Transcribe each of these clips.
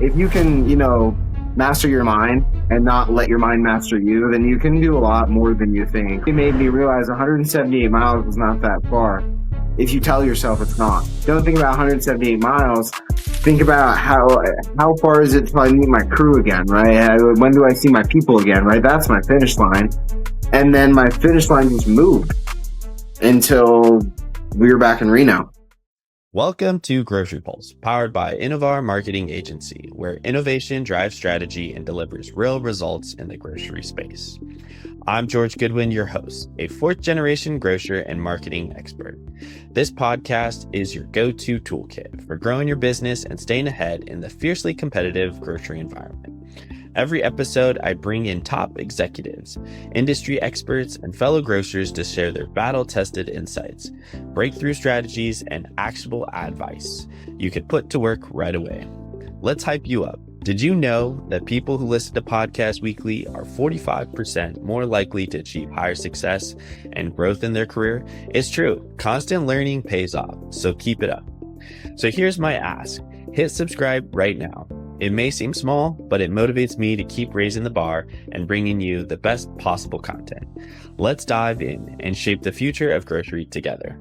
If you can, master your mind and not let your mind master you, then you can do a lot more than you think. It made me realize 178 miles was not that far. If you tell yourself it's not. Don't think about 178 miles. Think about how far is it till I meet my crew again, right? When do I see my people again, right? That's my finish line. And then my finish line just moved until we were back in Reno. Welcome to GroceryPulse, powered by Innovar Marketing Agency, where innovation drives strategy and delivers real results in the grocery space. I'm George Goodwin, your host, a fourth-generation grocer and marketing expert. This podcast is your go-to toolkit for growing your business and staying ahead in the fiercely competitive grocery environment. Every episode, I bring in top executives, industry experts, and fellow grocers to share their battle-tested insights, breakthrough strategies, and actionable advice you could put to work right away. Let's hype you up. Did you know that people who listen to podcasts weekly are 45% more likely to achieve higher success and growth in their career? It's true. Constant learning pays off, so keep it up. So here's my ask. Hit subscribe right now. It may seem small, but it motivates me to keep raising the bar and bringing you the best possible content. Let's dive in and shape the future of grocery together.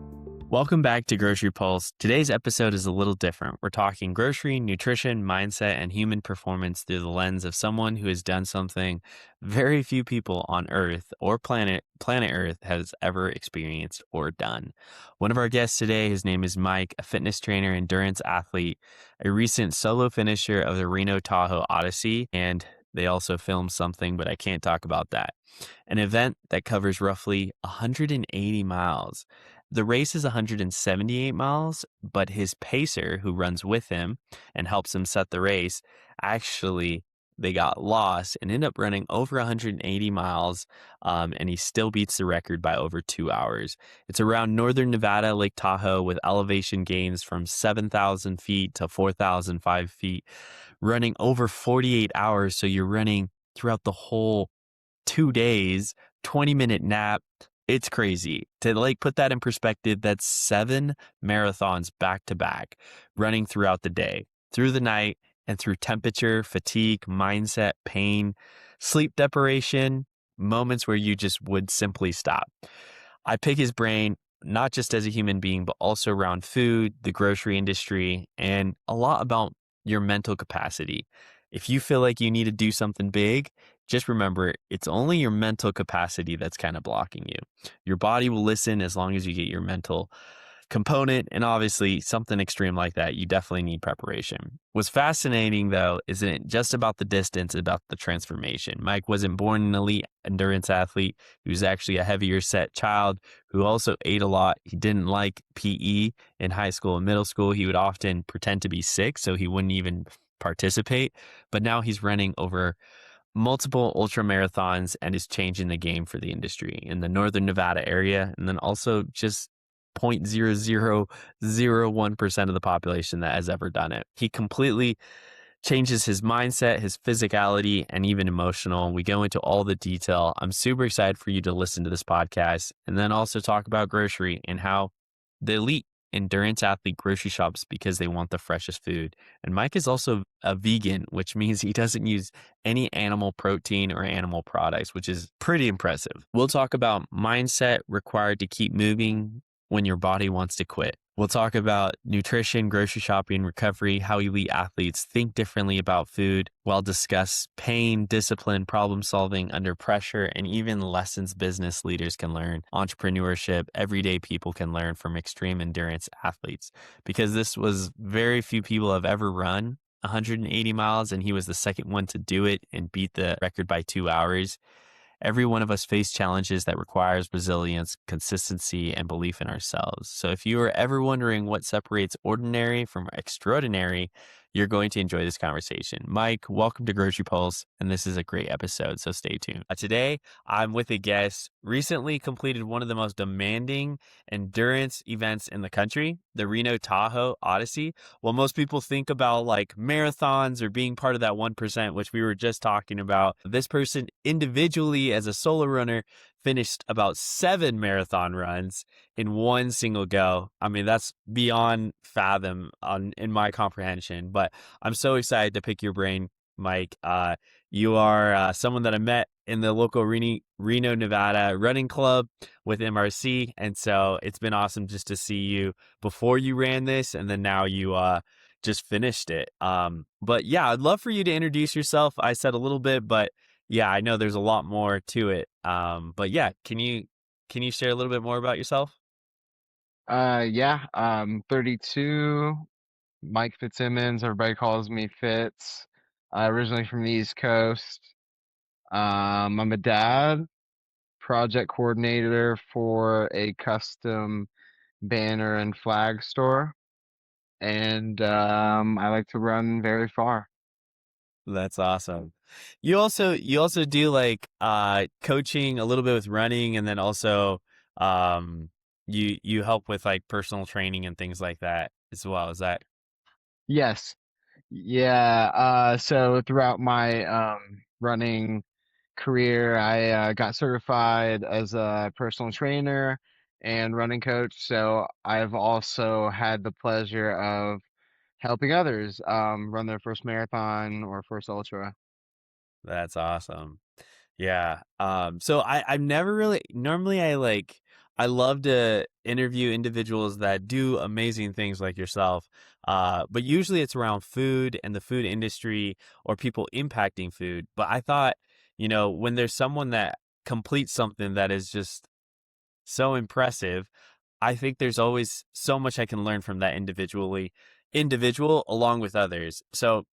Welcome back to Grocery Pulse. Today's episode is a little different. We're talking grocery, nutrition, mindset, and human performance through the lens of someone who has done something very few people on Earth or planet Earth has ever experienced or done. One of our guests today, his name is Mike, a fitness trainer, endurance athlete, a recent solo finisher of the Reno Tahoe Odyssey, and they also filmed something, but I can't talk about that. An event that covers roughly 180 miles. The race is 178 miles, but his pacer, who runs with him and helps him set the race, actually, they got lost and ended up running over 180 miles, and he still beats the record by over 2 hours. It's around northern Nevada, Lake Tahoe, with elevation gains from 7,000 feet to 4,005 feet, running over 48 hours. So you're running throughout the whole 2 days, 20-minute nap. It's crazy. To put that in perspective, that's 7 marathons back to back, running throughout the day, through the night, and through temperature, fatigue, mindset, pain, sleep deprivation, moments where you just would simply stop. I pick his brain, not just as a human being, but also around food, the grocery industry, and a lot about your mental capacity. If you feel like you need to do something big, just remember, it's only your mental capacity that's kind of blocking you. Your body will listen as long as you get your mental component, and obviously something extreme like that, you definitely need preparation. What's fascinating, though, isn't just about the distance, it's about the transformation. Mike wasn't born an elite endurance athlete. He was actually a heavier set child who also ate a lot. He didn't like PE in high school and middle school. He would often pretend to be sick, so he wouldn't even participate. But now he's running over multiple ultramarathons and is changing the game for the industry in the northern Nevada area, and then also just 0.0001% of the population that has ever done it. He completely changes his mindset, his physicality, and even emotional. We go into all the detail. I'm super excited for you to listen to this podcast and then also talk about grocery and how the elite endurance athlete grocery shops because they want the freshest food. And Mike is also a vegan, which means he doesn't use any animal protein or animal products, which is pretty impressive. We'll talk about mindset required to keep moving when your body wants to quit. We'll talk about nutrition, grocery shopping, recovery, how elite athletes think differently about food. We'll discuss pain, discipline, problem solving under pressure, and even lessons business leaders can learn, entrepreneurship, everyday people can learn from extreme endurance athletes. Because this was very few people have ever run 180 miles, and he was the second one to do it and beat the record by 2 hours. Every one of us face challenges that requires resilience, consistency, and belief in ourselves. So if you are ever wondering what separates ordinary from extraordinary, you're going to enjoy this conversation. Mike, welcome to Grocery Pulse, and this is a great episode, so stay tuned. Today, I'm with a guest recently completed one of the most demanding endurance events in the country, the Reno Tahoe Odyssey. Well, most people think about marathons or being part of that 1%, which we were just talking about. This person individually as a solo runner finished about 7 marathon runs in one single go. I mean, that's beyond fathom in my comprehension, but I'm so excited to pick your brain, Mike. You are someone that I met in the local Reno, Nevada running club with MRC. And so it's been awesome just to see you before you ran this, and then now you just finished it. But yeah, I'd love for you to introduce yourself. I said a little bit, but yeah, I know there's a lot more to it. But yeah, can you share a little bit more about yourself? Yeah, 32, Mike Fitzsimmons. Everybody calls me Fitz. Originally from the East Coast. I'm a dad, project coordinator for a custom banner and flag store, and I like to run very far. That's awesome. You also do like coaching a little bit with running, and then also um you help with like personal training and things like that as well. Is that Yes, yeah. So throughout my running career, I got certified as a personal trainer and running coach. So I've also had the pleasure of helping others run their first marathon or first ultra. that's awesome. Yeah. So I've never really normally I love to interview individuals that do amazing things like yourself. But usually it's around food and the food industry or people impacting food. But I thought, when there's someone that completes something that is just so impressive, I think there's always so much I can learn from that individual along with others. So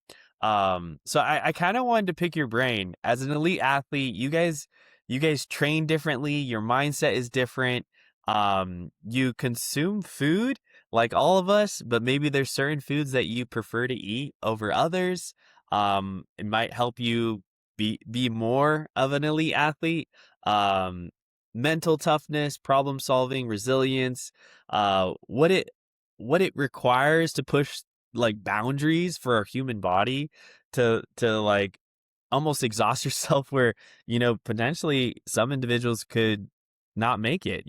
I kind of wanted to pick your brain as an elite athlete. You guys train differently. Your mindset is different. You consume food like all of us, but maybe there's certain foods that you prefer to eat over others. It might help you be more of an elite athlete. Um, Mental toughness, problem solving, resilience, what it requires to push like boundaries for our human body to like almost exhaust yourself where potentially some individuals could not make it.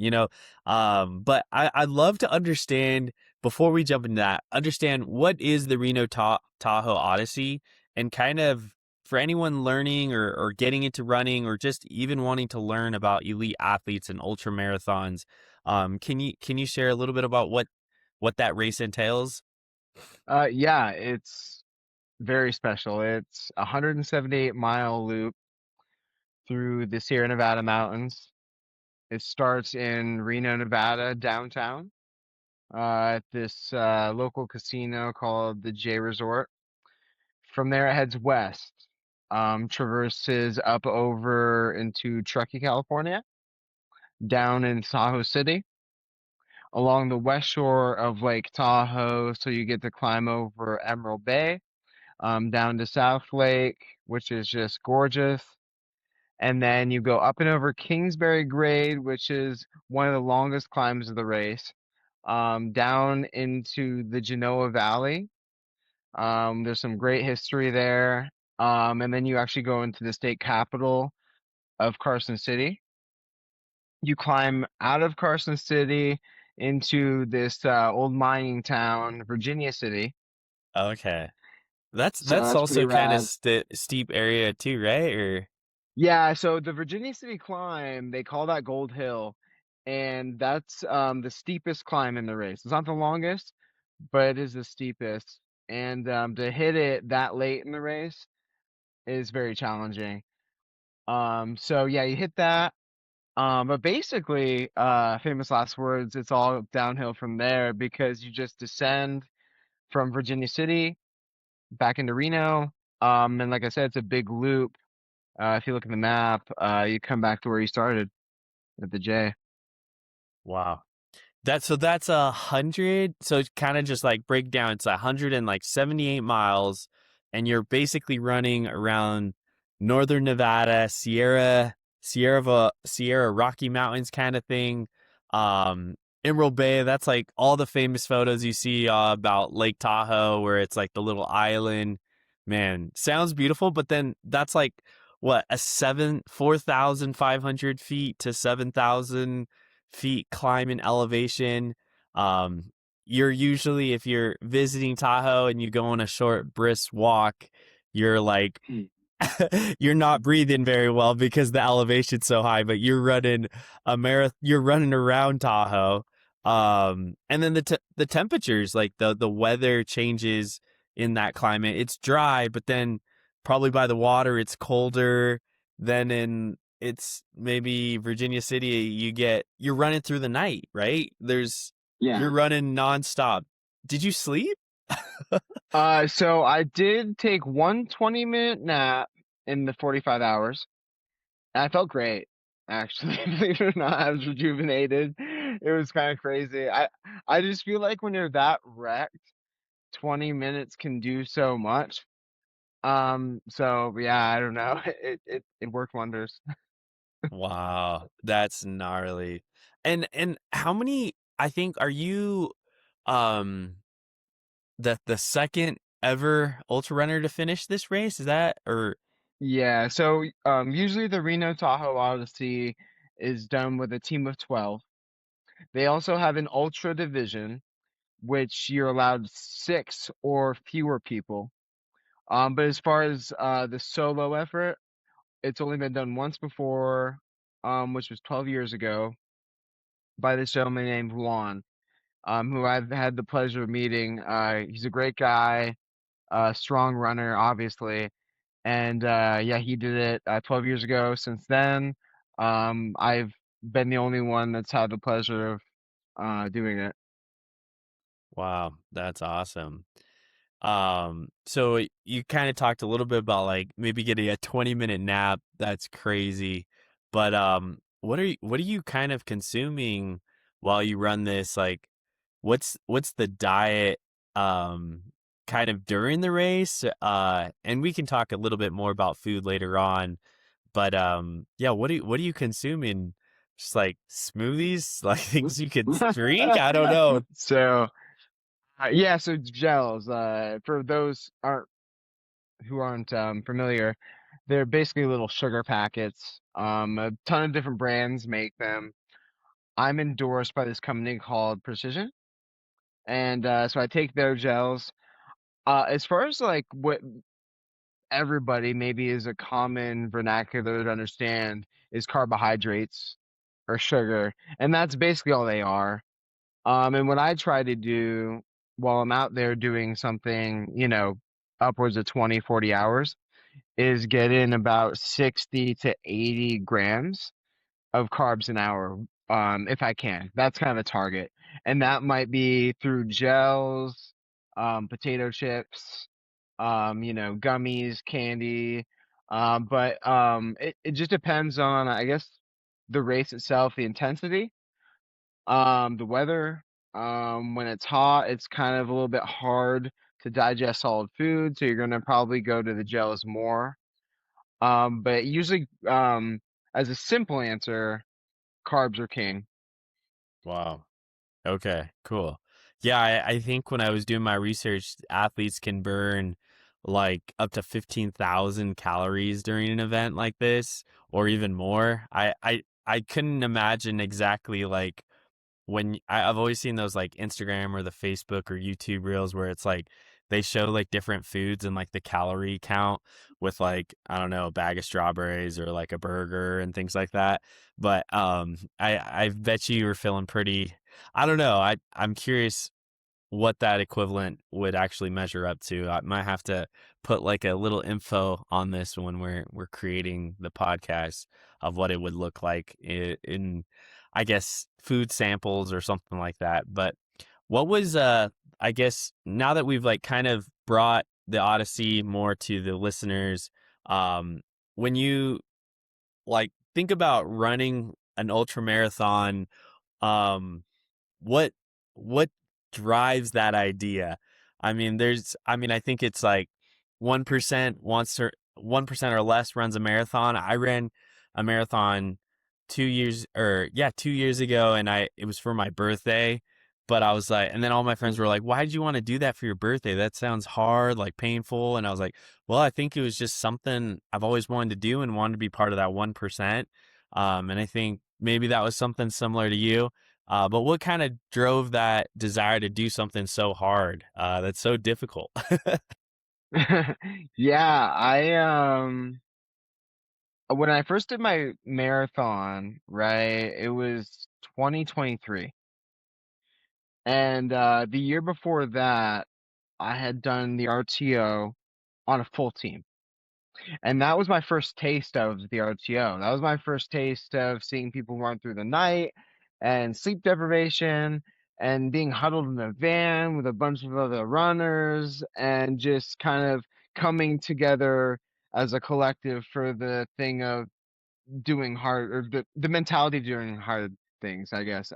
But I'd love to understand, before we jump into that, understand what is the Reno Tahoe Odyssey, and kind of for anyone learning or getting into running or just even wanting to learn about elite athletes and ultra marathons. Can you share a little bit about what that race entails? Yeah, it's very special. It's a 178-mile loop through the Sierra Nevada mountains. It starts in Reno, Nevada, downtown, at this local casino called the J Resort. From there, it heads west, traverses up over into Truckee, California, down in Tahoe City, along the west shore of Lake Tahoe. So you get to climb over Emerald Bay, down to South Lake, which is just gorgeous. And then you go up and over Kingsbury Grade, which is one of the longest climbs of the race, down into the Genoa Valley. There's some great history there. And then you actually go into the state capital of Carson City. You climb out of Carson City into this old mining town, Virginia City. Okay, that's So that's that's pretty also kind of rad. steep area too, right? Or Yeah, so the Virginia City climb, they call that Gold Hill, and that's the steepest climb in the race. It's not the longest, but it is the steepest. And to hit it that late in the race is very challenging. So yeah, you hit that. But basically, famous last words, it's all downhill from there because you just descend from Virginia City back into Reno. And like I said, it's a big loop. If you look at the map, you come back to where you started at the J. wow. That's 100. So it's kind of just like break down. It's 178 miles, and you're basically running around northern Nevada, Sierra Rocky Mountains kind of thing. Emerald Bay. That's like all the famous photos you see about Lake Tahoe, where it's like the little island. Man, sounds beautiful. But then that's like what, a 4,500 feet to 7,000 feet climb in elevation. You're usually, if you're visiting Tahoe and you go on a short brisk walk, you're like, you're not breathing very well because the elevation's so high, but you're running a marathon, you're running around Tahoe. And then the temperatures, like the weather changes in that climate. It's dry, but then probably by the water it's colder. Then in it's maybe Virginia City, you're running through the night, right? You're running nonstop. Did you sleep? So I did take one 20-minute nap in the 45 hours. And I felt great, actually. Believe it or not, I was rejuvenated. It was kind of crazy. I just feel like when you're that wrecked, 20 minutes can do so much. So yeah, I don't know. It worked wonders. Wow, that's gnarly. And how many, I think, are you um the second ever ultra runner to finish this race? Is that, or Yeah, so usually the Reno Tahoe Odyssey is done with a team of 12. They also have an ultra division, which you're allowed 6 or fewer people. But as far as the solo effort, it's only been done once before, which was 12 years ago, by this gentleman named Juan, who I've had the pleasure of meeting. He's a great guy, strong runner, obviously. And yeah, he did it 12 years ago. Since then, I've been the only one that's had the pleasure of doing it. wow, that's awesome. So you kind of talked a little bit about like maybe getting a 20-minute nap. That's crazy. But what are you kind of consuming while you run this? Like what's the diet kind of during the race? And we can talk a little bit more about food later on. But yeah, what are you consuming? Just like smoothies, like things you could drink? I don't know. So yeah, so gels. For those aren't who aren't familiar, they're basically little sugar packets. A ton of different brands make them. I'm endorsed by this company called Precision, and so I take their gels. As far as like what everybody maybe is a common vernacular to understand is carbohydrates or sugar, and that's basically all they are. And what I try to do while I'm out there doing something, upwards of 20, 40 hours, is get in about 60 to 80 grams of carbs an hour, if I can. That's kind of a target. And that might be through gels, potato chips, gummies, candy. But it just depends on, I guess, the race itself, the intensity, the weather. When it's hot, it's kind of a little bit hard to digest solid food, so you're gonna probably go to the gels more. But usually, as a simple answer, carbs are king. Wow. Okay, cool. Yeah, I think when I was doing my research, athletes can burn like up to 15,000 calories during an event like this, or even more. I couldn't imagine exactly like I've always seen those like Instagram or the Facebook or YouTube reels where it's like they show like different foods and like the calorie count with like, I don't know, a bag of strawberries or like a burger and things like that. But I bet you were feeling pretty, I don't know. I'm curious what that equivalent would actually measure up to. I might have to put like a little info on this when we're creating the podcast of what it would look like in I guess food samples or something like that. But what was I guess now that we've like kind of brought the Odyssey more to the listeners, when you like think about running an ultra marathon, um what what drives that idea? I think it's like 1% wants to 1% or less runs a marathon. I ran a marathon 2 years ago, and it was for my birthday. But I was like, and then all my friends were like, why did you want to do that for your birthday? That sounds hard, like painful. And I was like, well, I think it was just something I've always wanted to do and wanted to be part of that 1%. And I think maybe that was something similar to you. But what kind of drove that desire to do something so hard, that's so difficult? Yeah, when I first did my marathon, right, it was 2023. And the year before that, I had done the RTO on a full team. And that was my first taste of the RTO. That was my first taste of seeing people run through the night and sleep deprivation and being huddled in a van with a bunch of other runners and just kind of coming together as a collective for the thing of doing hard, or the mentality of doing hard things, I guess.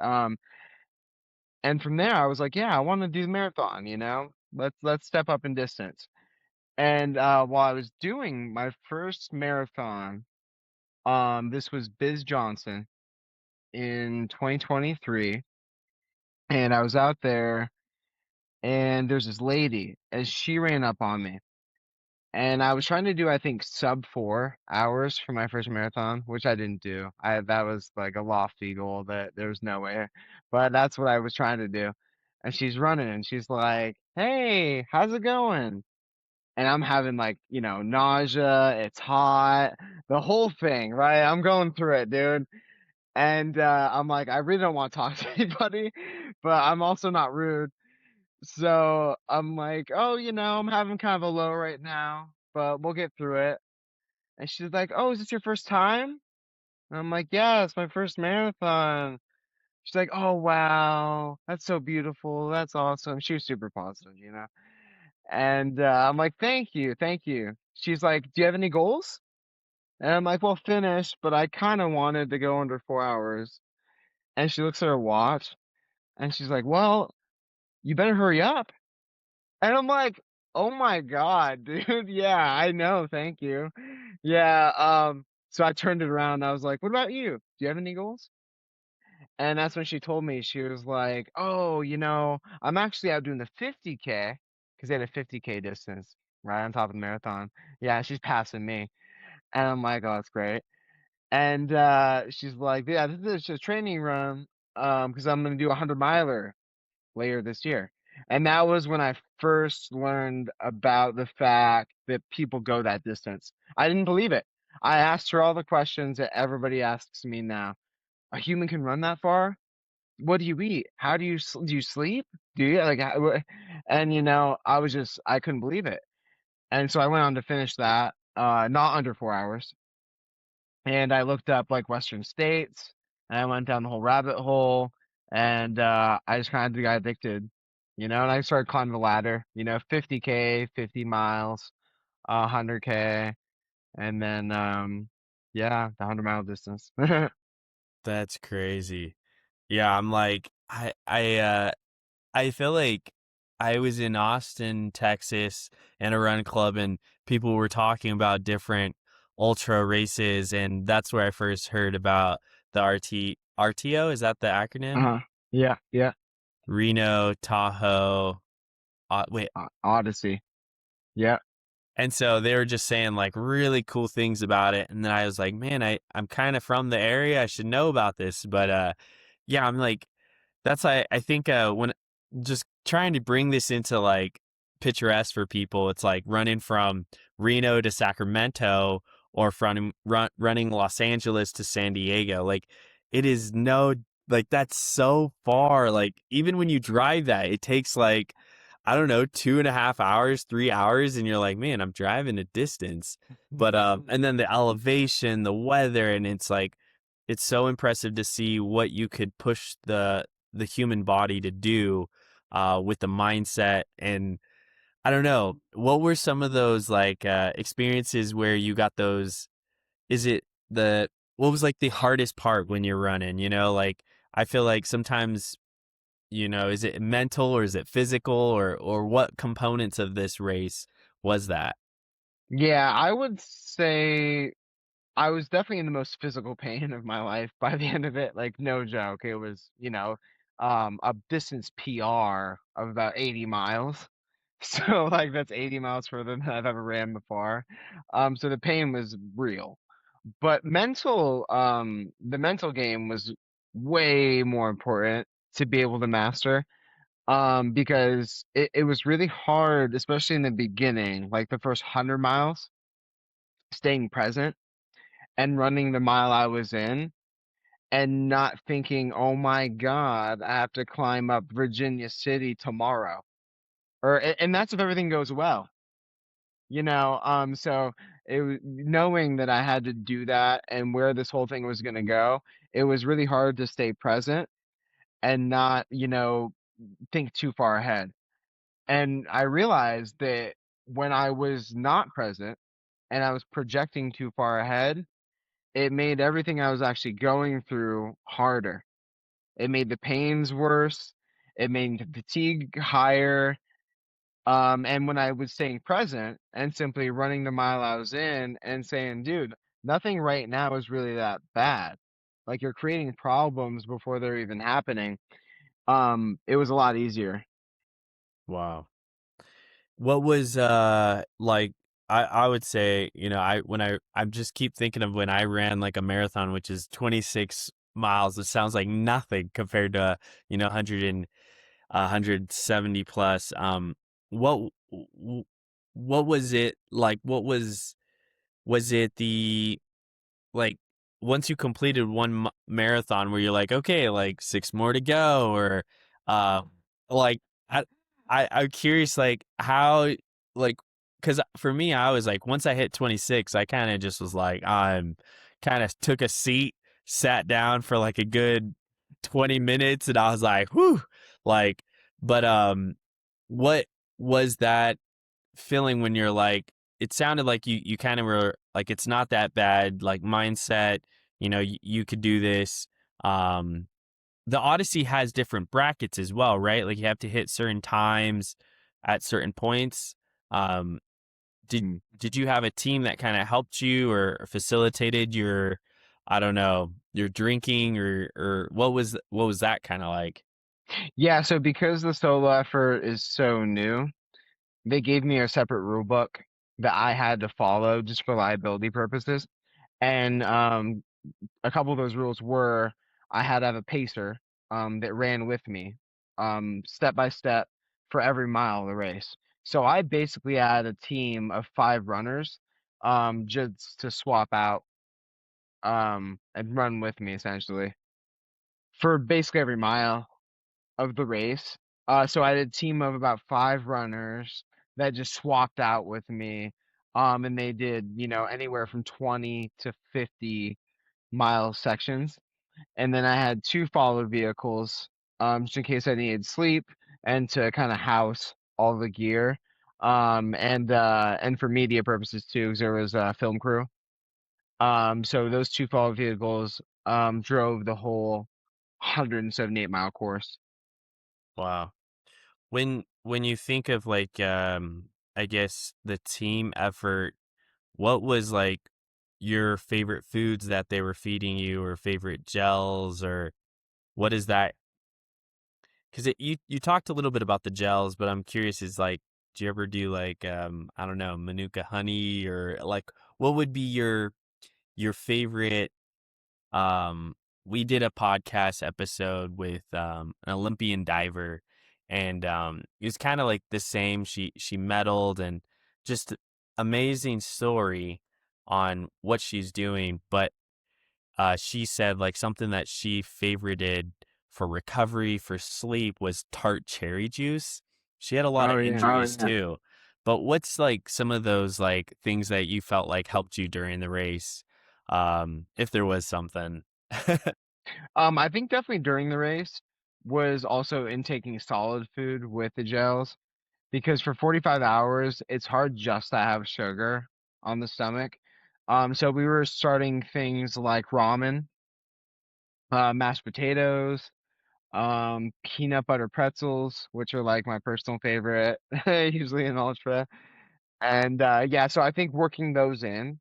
And from there I was like, yeah, I want to do the marathon, you know? Let's step up in distance. And while I was doing my first marathon, this was Biz Johnson in 2023, and I was out there, and there's this lady, and she ran up on me, and I was trying to do, I think, sub 4 hours for my first marathon, which I didn't do. That was like a lofty goal that there was no way, but that's what I was trying to do. And she's running, and she's like, "Hey, how's it going?" And I'm having like, nausea, it's hot, the whole thing, right? I'm going through it, dude. And I'm like, I really don't want to talk to anybody, but I'm also not rude. So I'm like, oh, I'm having kind of a low right now, but we'll get through it. And she's like, oh, is this your first time? And I'm like, yeah, it's my first marathon. She's like, oh, wow, that's so beautiful. That's awesome. She was super positive. And I'm like, thank you, thank you. She's like, do you have any goals? And I'm like, well, finish, but I kind of wanted to go under 4 hours. And she looks at her watch and she's like, well, you better hurry up. And I'm like, oh my God, dude. Yeah, I know. Thank you. Yeah. So I turned it around. I was like, what about you? Do you have any goals? And that's when she told me, she was like, oh, I'm actually out doing the 50K because they had a 50K distance right on top of the marathon. Yeah, she's passing me. And I'm like, oh, that's great. And she's like, yeah, this is just a training run because I'm gonna do a 100 miler later this year. And that was when I first learned about the fact that people go that distance. I didn't believe it. I asked her all the questions that everybody asks me now. A human can run that far? What do you eat? How do do you sleep? Do you like and I couldn't believe it. And so I went on to finish that not under 4 hours. And I looked up like Western states, and I went down the whole rabbit hole, and I just kind of got addicted, and I started climbing the ladder, 50K, 50 miles, 100K, and then yeah, the 100-mile distance. That's crazy. Yeah, I'm like, I feel like I was in Austin, Texas, in a run club, and people were talking about different ultra races, and that's where I first heard about the RTO. Is that the acronym? Uh-huh. Yeah, yeah. Reno Tahoe. Wait. Odyssey. Yeah. And so they were just saying like really cool things about it, and then I was like, man, I'm kind of from the area. I should know about this, but yeah, I'm like, that's I think when just trying to bring this into like picturesque for people, it's like running from Reno to Sacramento or from running Los Angeles to San Diego. Like it is no, like that's so far. Like even when you drive that, it takes like, I don't know, 2.5 hours, 3 hours, and you're like, man, I'm driving a distance. But and then the elevation, the weather, and it's like, it's so impressive to see what you could push the human body to do with the mindset. And I don't know, what were some of those like experiences where you got those? Is it what was like the hardest part when you're running? Like I feel like sometimes, is it mental or is it physical, or what components of this race was that? Yeah, I would say I was definitely in the most physical pain of my life by the end of it. Like, no joke. It was, a distance PR of about 80 miles. So like that's 80 miles further than I've ever ran before. So the pain was real. But the mental game was way more important to be able to master. Because it was really hard, especially in the beginning, like the first 100 miles, staying present and running the mile I was in and not thinking, oh my God, I have to climb up Virginia City tomorrow. And that's if everything goes well, so knowing that I had to do that and where this whole thing was going to go, it was really hard to stay present and not, think too far ahead. And I realized that when I was not present and I was projecting too far ahead, it made everything I was actually going through harder. It made the pains worse. It made the fatigue higher. And when I was staying present and simply running the mile I was in and saying, dude, nothing right now is really that bad. Like you're creating problems before they're even happening. It was a lot easier. Wow. What was like I would say, I just keep thinking of when I ran like a marathon, which is 26 miles. It sounds like nothing compared to, 100 and 170 plus. What what was it like? Was it the like once you completed one marathon where you're like, okay, like six more to go, or uh like I, I'm curious like how like because for me I was like once I hit 26 I kind of just was like I'm kind of took a seat, sat down for like a good 20 minutes, and I was like whew, like but what was that feeling when you're like it sounded like you kind of were like it's not that bad, like mindset, you could do this. um the Odyssey has different brackets as well, right? Like you have to hit certain times at certain points. um did you have a team that kind of helped you or facilitated your, I don't know, your drinking, or what was that kind of like? Yeah, so because the solo effort is so new, they gave me a separate rule book that I had to follow just for liability purposes. And a couple of those rules were I had to have a pacer that ran with me step by step for every mile of the race. So I basically had a team of 5 runners just to swap out and run with me essentially for basically every mile of the race. So I had a team of about 5 runners that just swapped out with me. And they did, anywhere from 20 to 50 mile sections. And then I had 2 follow vehicles, just in case I needed sleep and to kind of house all the gear. And for media purposes too, because there was a film crew. So those 2 follow vehicles drove the whole 178-mile course. Wow. When you think of like I guess the team effort, what was like your favorite foods that they were feeding you, or favorite gels, or what is that? Because you talked a little bit about the gels, but I'm curious, is like, do you ever do like I don't know, Manuka honey, or like what would be your favorite? We did a podcast episode with an Olympian diver, and it was kind of like the same. She medaled, and just amazing story on what she's doing, but she said like something that she favorited for recovery, for sleep, was tart cherry juice. She had a lot Oh of yeah. injuries too. But what's like some of those like things that you felt like helped you during the race? If there was something. I think definitely during the race was also intaking solid food with the gels because for 45 hours it's hard just to have sugar on the stomach. So we were starting things like ramen, mashed potatoes, peanut butter pretzels, which are like my personal favorite, usually in ultra. And yeah, so I think working those in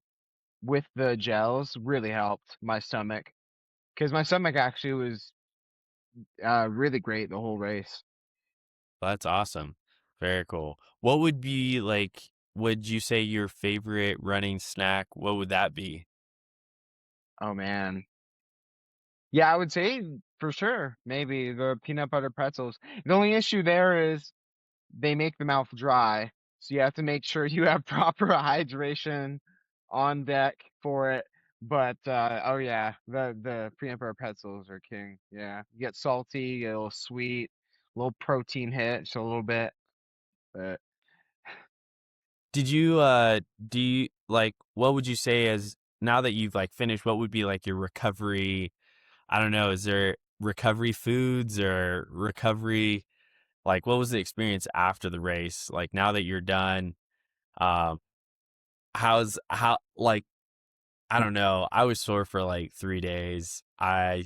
with the gels really helped my stomach because my stomach actually was really great the whole race. That's awesome. Very cool. What would be like, would you say your favorite running snack? What would that be? Oh man. Yeah, I would say for sure, maybe the peanut butter pretzels. The only issue there is they make the mouth dry, so you have to make sure you have proper hydration on deck for it. But oh yeah, the peanut butter pretzels are king. Yeah, you get salty, you get a little sweet, a little protein hit, just a little bit. But Did you do you like what would you say as now that you've like finished, what would be like your recovery? I don't know, is there recovery foods or recovery like what was the experience after the race? Like now that you're done, um how like I don't know. I was sore for like 3 days. I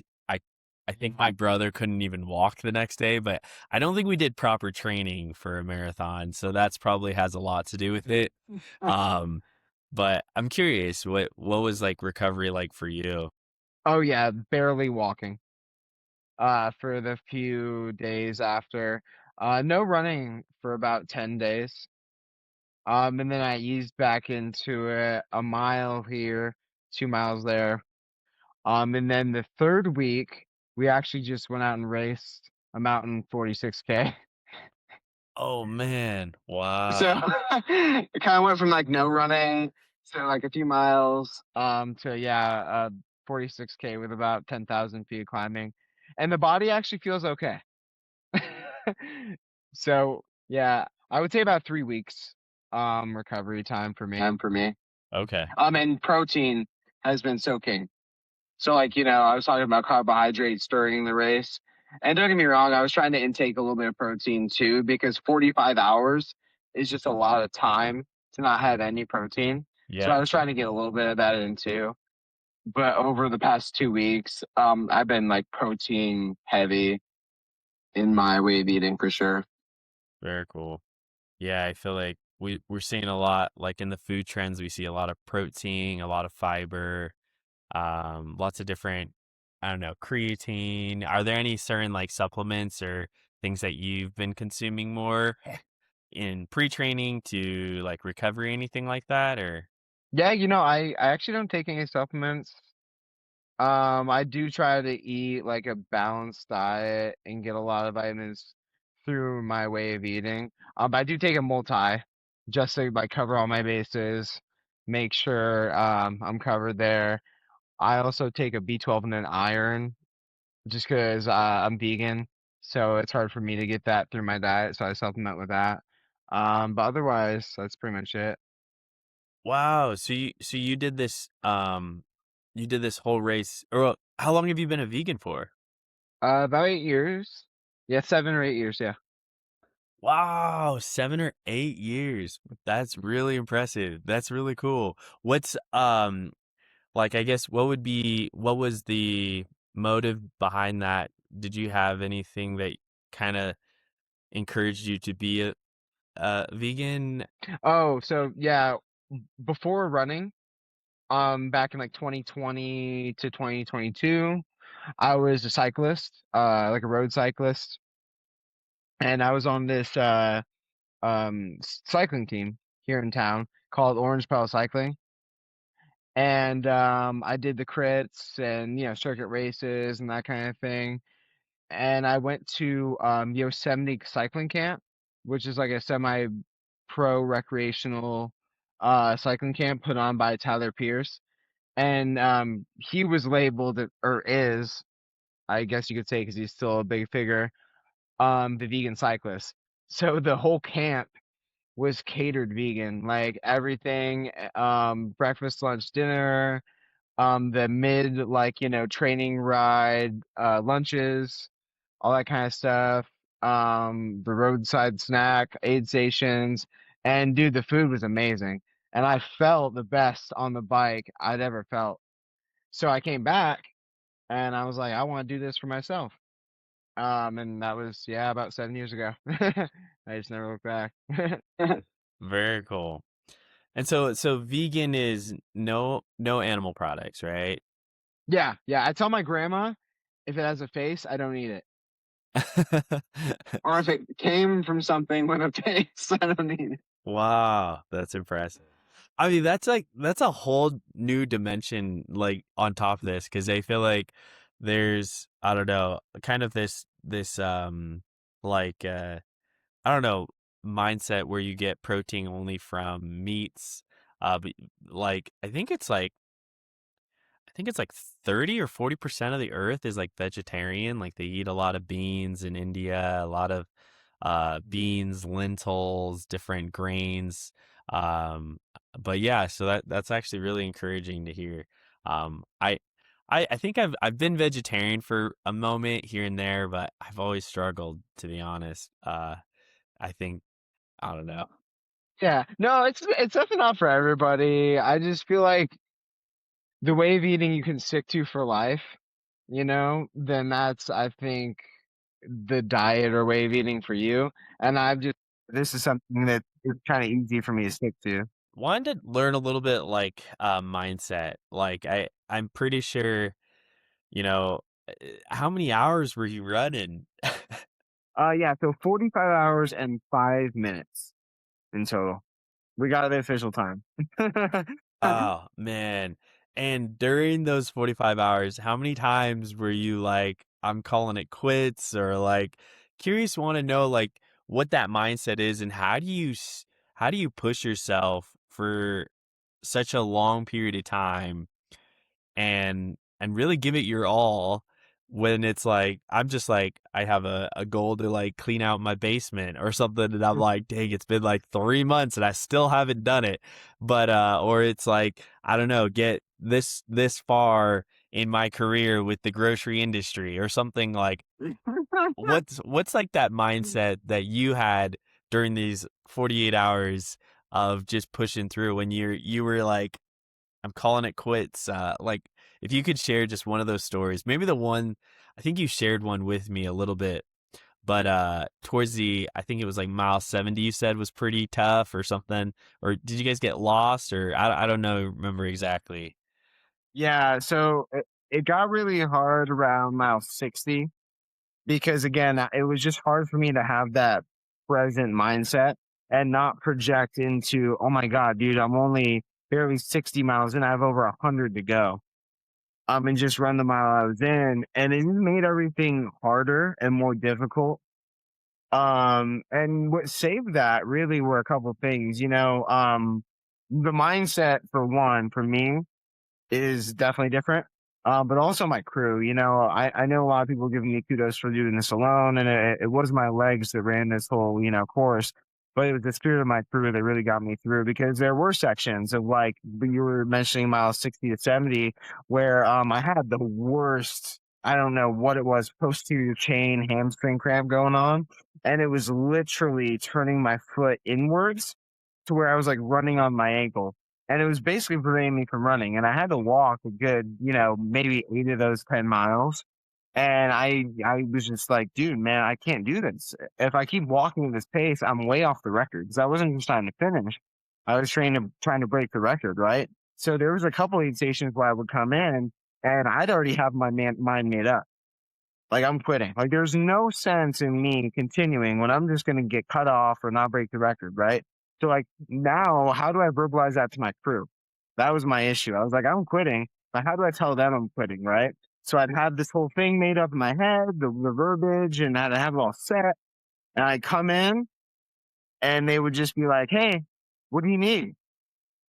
I think my brother couldn't even walk the next day, but I don't think we did proper training for a marathon, so that's probably has a lot to do with it. Um, but I'm curious, what was like recovery like for you? oh yeah, barely walking. For the few days after. No running for about 10 days. And then I eased back into it, a mile here, 2 miles there. And then the third week, we actually just went out and raced a mountain 46K. Oh man, So wow, it kind of went from like no running to like a few miles, to yeah, 46K with about 10,000 feet of climbing. And the body actually feels okay. So yeah, I would say about 3 weeks recovery time for me. okay, And protein has been so king. So like, I was talking about carbohydrates during the race. And don't get me wrong, I was trying to intake a little bit of protein too, because 45 hours is just a lot of time to not have any protein. So yeah, I was trying to get a little bit of that in too. But over the past 2 weeks, I've been like protein heavy in my way of eating for sure. very cool. Yeah, I feel like we're seeing a lot like in the food trends. We see a lot of protein, a lot of fiber, lots of different, I don't know, creatine. Are there any certain like supplements or things that you've been consuming more in pre-training to like recovery, anything like that? Or Yeah, I actually don't take any supplements. I do try to eat like a balanced diet and get a lot of vitamins through my way of eating. But I do take a multi just to like cover all my bases, make sure I'm covered there. I also take a B12 and an iron just because I'm vegan, so it's hard for me to get that through my diet, so I supplement with that. But otherwise, that's pretty much it. wow, so you did this you did this whole race or how long have you been a vegan for? About 8 years. Yeah, 7 or 8 years, yeah. Wow, 7 or 8 years. That's really impressive. That's really cool. What's like I guess what was the motive behind that? Did you have anything that kind of encouraged you to be a vegan? Oh, so yeah, before running, back in like 2020 to 2022, I was a cyclist, like a road cyclist, and I was on this cycling team here in town called Orange Pile Cycling. And I did the crits and circuit races and that kind of thing. And I went to Yosemite Cycling Camp, which is like a semi-pro recreational cycling camp put on by Tyler Pierce. And he was labeled, or is, I guess you could say, because he's still a big figure, the vegan cyclist. So the whole camp was catered vegan, like everything, breakfast, lunch, dinner, the mid, like, training ride, lunches, all that kind of stuff, the roadside snack, aid stations, and dude, the food was amazing. And I felt the best on the bike I'd ever felt. So I came back and I was like, I want to do this for myself. And that was, yeah, about 7 years ago. I just never looked back. Very cool. And so vegan is no animal products, right? Yeah, yeah. I tell my grandma if it has a face, I don't eat it. Or if it came from something with a taste, I don't need it. Wow, that's impressive. I mean, that's a whole new dimension like on top of this, because I feel like there's, I don't know, kind of this like I don't know, mindset where you get protein only from meats. But like I think it's like 30 or 40% of the earth is like vegetarian. Like they eat a lot of beans in India, a lot of beans, lentils, different grains. Um, but yeah, so that's actually really encouraging to hear. Um, I, I think I've been vegetarian for a moment here and there, but I've always struggled, to be honest. I think, I don't know. Yeah, no, it's definitely not for everybody. I just feel like the way of eating you can stick to for life, then that's, I think, the diet or way of eating for you. And This is something that is kind of easy for me to stick to. Wanted to learn a little bit like mindset. Like I'm pretty sure, you know, how many hours were you running? Yeah, so 45 hours and 5 minutes in total. We got the official time. Oh, man. And during those 45 hours, how many times were you like, I'm calling it quits, or like curious, want to know like what that mindset is, and how do you push yourself for such a long period of time and really give it your all when it's like I'm just like I have a goal to like clean out my basement or something, and I'm like, dang, it's been like 3 months and I still haven't done it. But or it's like, I don't know, get this far in my career with the grocery industry or something. Like what's like that mindset that you had during these 48 hours of just pushing through when you were like, I'm calling it quits. Like if you could share just one of those stories, maybe the one, I think you shared one with me a little bit, but towards I think it was like mile 70, you said was pretty tough or something, or did you guys get lost, or I don't know, remember exactly. Yeah, so it got really hard around mile 60 because, again, it was just hard for me to have that present mindset and not project into, oh my God, dude, I'm only barely 60 miles in. I have over 100 to go. And just run the mile I was in. And it just made everything harder and more difficult. And what saved that really were a couple things, the mindset for one, for me, is definitely different. But also my crew, I know a lot of people giving me kudos for doing this alone, and it was my legs that ran this whole, course. But it was the spirit of my crew that really got me through because there were sections of like you were mentioning miles 60 to 70 where I had the worst, I don't know what it was, posterior chain hamstring cramp going on. And it was literally turning my foot inwards to where I was like running on my ankle, and it was basically preventing me from running. And I had to walk a good, maybe 8 of those 10 miles. And I was just like, dude, man, I can't do this. If I keep walking at this pace, I'm way off the record because I wasn't just trying to finish. I was trying to break the record, right? So there was a couple of stations where I would come in and I'd already have my mind made up. Like, I'm quitting. Like, there's no sense in me continuing when I'm just going to get cut off or not break the record, right? So, like, now, how do I verbalize that to my crew? That was my issue. I was like, I'm quitting, but how do I tell them I'm quitting, right? So I'd have this whole thing made up in my head, the verbiage, and I'd have it all set. And I'd come in, and they would just be like, hey, what do you need?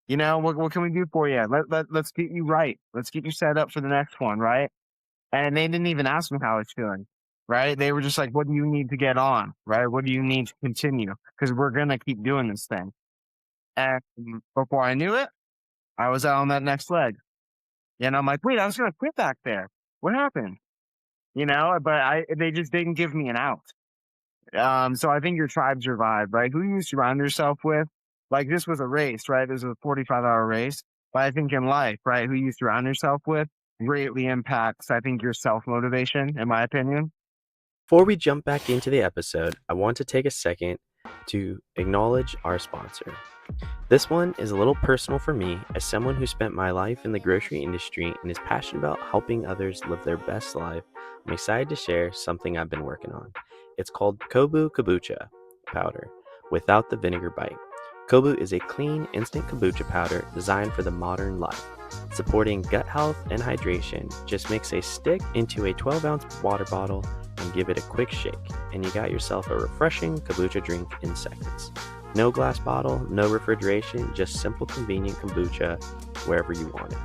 What can we do for you? Let's get you right. Let's get you set up for the next one, right? And they didn't even ask me how I was feeling, right? They were just like, what do you need to get on, right? What do you need to continue? Because we're going to keep doing this thing. And before I knew it, I was out on that next leg. And I'm like, wait, I was going to quit back there. What happened? But they just didn't give me an out. So I think your tribe survived, right? Who you surround yourself with, like this was a race, right? This was a 45-hour race. But I think in life, right, who you surround yourself with greatly impacts, I think, your self-motivation, in my opinion. Before we jump back into the episode, I want to take a second to acknowledge our sponsor. This one is a little personal for me as someone who spent my life in the grocery industry and is passionate about helping others live their best life. I'm excited to share something I've been working on. It's called Kobu Kombucha powder without the vinegar bite. Kobu is a clean, instant kombucha powder designed for the modern life. Supporting gut health and hydration. Just mix a stick into a 12-ounce water bottle and give it a quick shake, and you got yourself a refreshing kombucha drink in seconds. No glass bottle, no refrigeration, just simple convenient kombucha wherever you want it.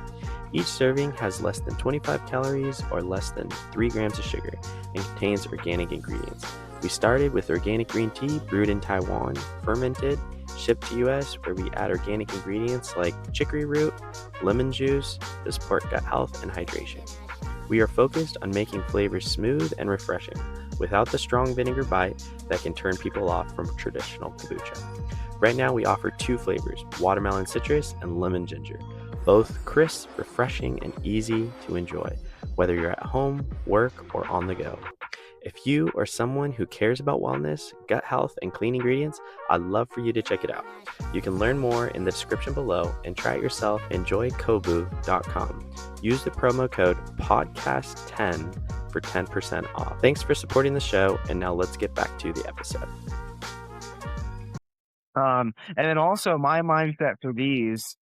Each serving has less than 25 calories or less than 3 grams of sugar and contains organic ingredients. We started with organic green tea brewed in Taiwan, fermented, shipped to US, where we add organic ingredients like chicory root, lemon juice to support gut health and hydration. We are focused on making flavors smooth and refreshing without the strong vinegar bite that can turn people off from traditional kombucha. Right now we offer 2 flavors, watermelon citrus and lemon ginger, both crisp, refreshing, and easy to enjoy, whether you're at home, work, or on the go. If you or someone who cares about wellness, gut health, and clean ingredients, I'd love for you to check it out. You can learn more in the description below and try it yourself. Enjoykobu.com. Use the promo code podcast10 for 10% off. Thanks for supporting the show, and now let's get back to the episode. And then also my mindset for these,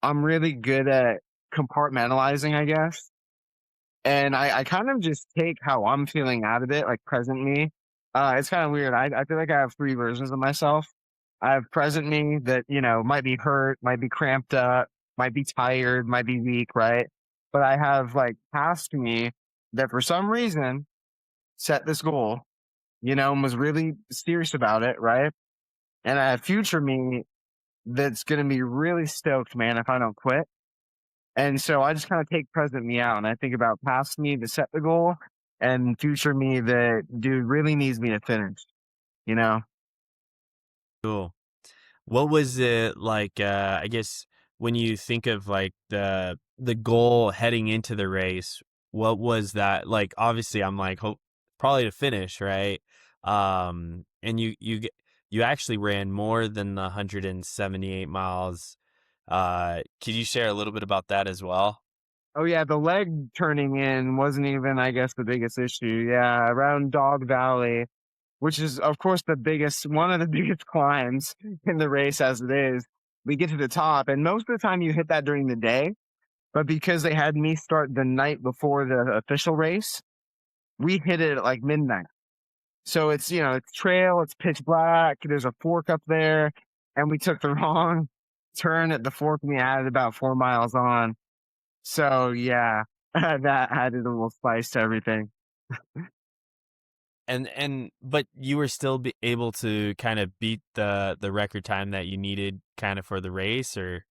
I'm really good at compartmentalizing, I guess. And I kind of just take how I'm feeling out of it, like present me. It's kind of weird. I feel like I have 3 versions of myself. I have present me that, might be hurt, might be cramped up, might be tired, might be weak, right? But I have like past me that for some reason set this goal, and was really serious about it, right? And I have future me that's going to be really stoked, man, if I don't quit. And so I just kind of take present me out and I think about past me to set the goal and future me that dude really needs me to finish, you know? Cool. What was it like, I guess when you think of like the goal heading into the race, what was that like? Obviously I'm like probably to finish, right? And you actually ran more than the 178 miles. Could you share a little bit about that as well? Oh yeah, the leg turning in wasn't even, I guess, the biggest issue. Yeah, around Dog Valley, which is of course one of the biggest climbs in the race as it is. We get to the top and most of the time you hit that during the day, but because they had me start the night before the official race, we hit it at like midnight. So it's trail, it's pitch black, there's a fork up there, and we took the wrong turn at the fork and we added about 4 miles on. So yeah, that added a little spice to everything. But you were still able to kind of beat the record time that you needed kind of for the race, or?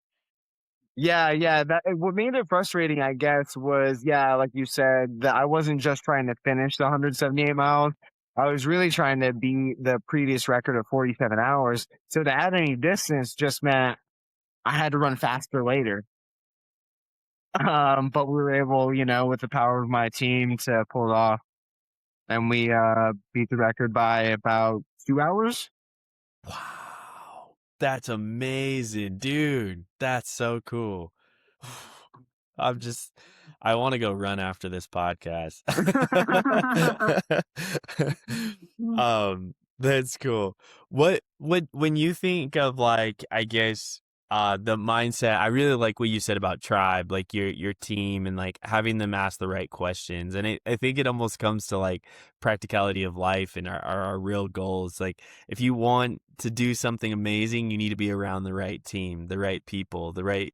Yeah. What made it frustrating, I guess, was yeah, like you said, that I wasn't just trying to finish the 178 miles. I was really trying to beat the previous record of 47 hours. So to add any distance just meant I had to run faster later. But we were able, with the power of my team to pull it off. And we beat the record by about 2 hours. Wow. That's amazing, dude. That's so cool. I want to go run after this podcast. That's cool. What when you think of like, I guess, the mindset, I really like what you said about tribe, like your team and like having them ask the right questions. And I think it almost comes to like practicality of life and our real goals. Like if you want to do something amazing, you need to be around the right team, the right people, the right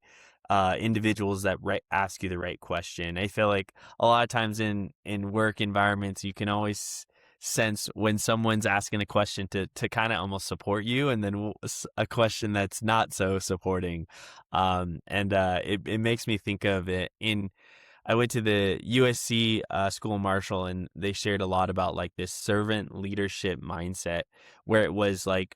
individuals that ask you the right question. I feel like a lot of times in work environments, you can always sense when someone's asking a question to kind of almost support you, and then a question that's not so supporting. It makes me think of it I went to the USC School of Marshall, and they shared a lot about like this servant leadership mindset, where it was like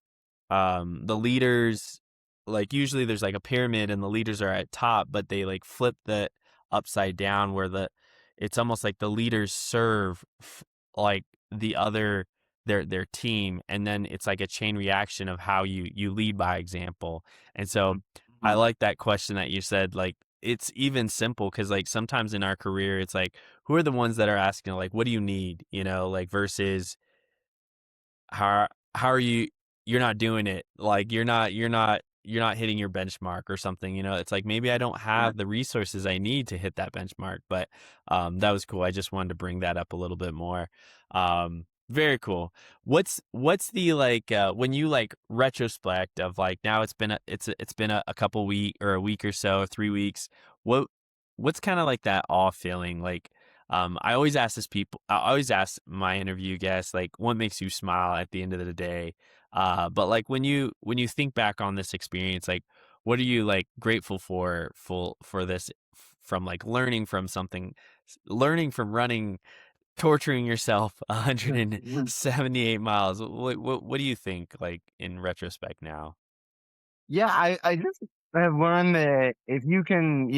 the leaders, like usually there's like a pyramid and the leaders are at top, but they like flip the upside down where it's almost like the leaders serve like the other their team, and then it's like a chain reaction of how you lead by example. And so I like that question that you said, like, it's even simple because like sometimes in our career it's like, who are the ones that are asking like, what do you need, like, versus how are you're not doing it, like you're not hitting your benchmark or something. It's like, maybe I don't have the resources I need to hit that benchmark. But that was cool. I just wanted to bring that up a little bit more. Very cool. What's the, like, when you like retrospect of like, now it's been a couple week or a week or so, 3 weeks, what's kind of like that awe feeling, like, I always ask my interview guests, like, what makes you smile at the end of the day? But like, when you think back on this experience, like, what are you like grateful for this, from like learning from running, torturing yourself 178 miles. What do you think, like, in retrospect now? Yeah, I just have learned that if you can,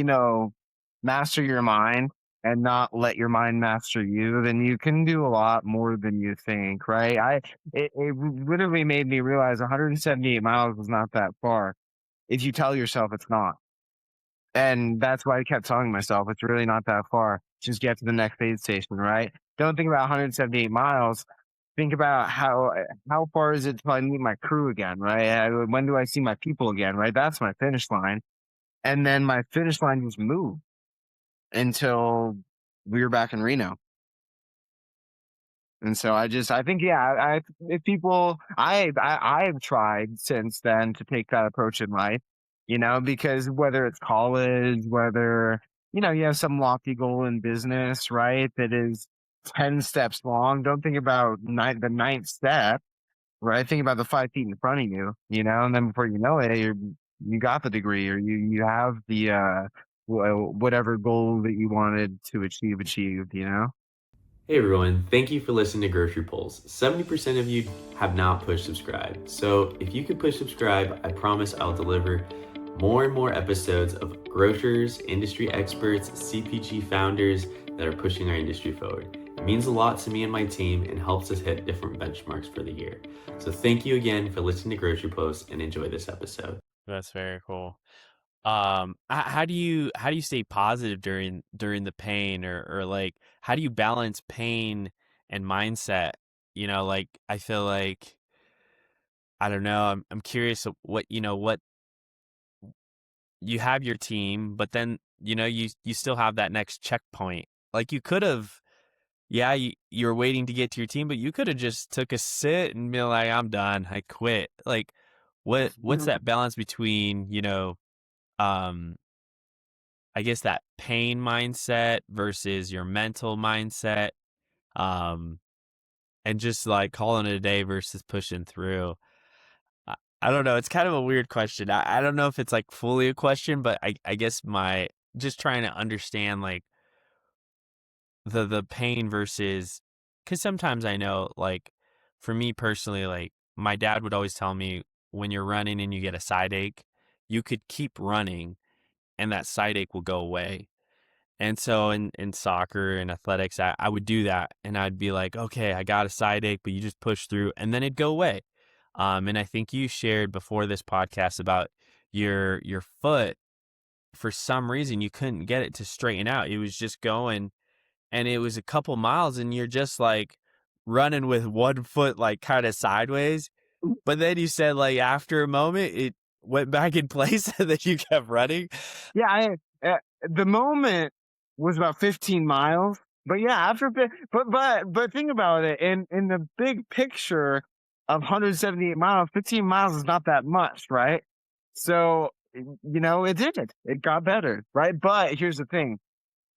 master your mind and not let your mind master you, then you can do a lot more than you think, right? It literally made me realize 178 miles was not that far if you tell yourself it's not. And that's why I kept telling myself it's really not that far. Just get to the next aid station, right? Don't think about 178 miles. Think about how far is it till I meet my crew again, right? When do I see my people again, right? That's my finish line. And then my finish line just moved until we were back in Reno. And so I think, yeah, if people, I've tried since then to take that approach in life, because whether it's college, whether, you have some lofty goal in business, right, that is 10 steps long. Don't think about the ninth step, right? Think about the 5 feet in front of you, and then before you know it, you got the degree, or you have the, whatever goal that you wanted to achieved. Hey everyone, thank you for listening to Grocery Pulse. 70% of you have not pushed subscribe. So if you could push subscribe, I promise I'll deliver more and more episodes of grocers, industry experts, CPG founders that are pushing our industry forward. It means a lot to me and my team and helps us hit different benchmarks for the year. So thank you again for listening to Grocery Pulse, and enjoy this episode. That's very cool. How do you stay positive during the pain, or like, how do you balance pain and mindset? Like, I feel like, I don't know, I'm curious of what you have your team, but then you still have that next checkpoint. Like, you could have, yeah, you're waiting to get to your team, but you could have just took a sit and be like, I'm done, I quit. Like, what's that balance between, um I guess, that pain mindset versus your mental mindset, um, and just like calling it a day versus pushing through? I don't know. It's kind of a weird question. I don't know if it's like fully a question, but I guess my just trying to understand, like, the pain versus, because sometimes I know, like, for me personally, like, my dad would always tell me, when you're running and you get a side ache, you could keep running and that side ache will go away. And so in soccer and athletics, I would do that, and I'd be like, okay, I got a side ache, but you just push through, and then it'd go away. And I think you shared before this podcast about your foot. For some reason, you couldn't get it to straighten out. It was just going, and it was a couple miles, and you're just like running with one foot like kind of sideways. But then you said, like, after a moment, it went back in place, and then you kept running. Yeah, the moment was about 15 miles, but yeah, but think about it, in the big picture of 178 miles, 15 miles is not that much, right? So, it got better, right? But here's the thing.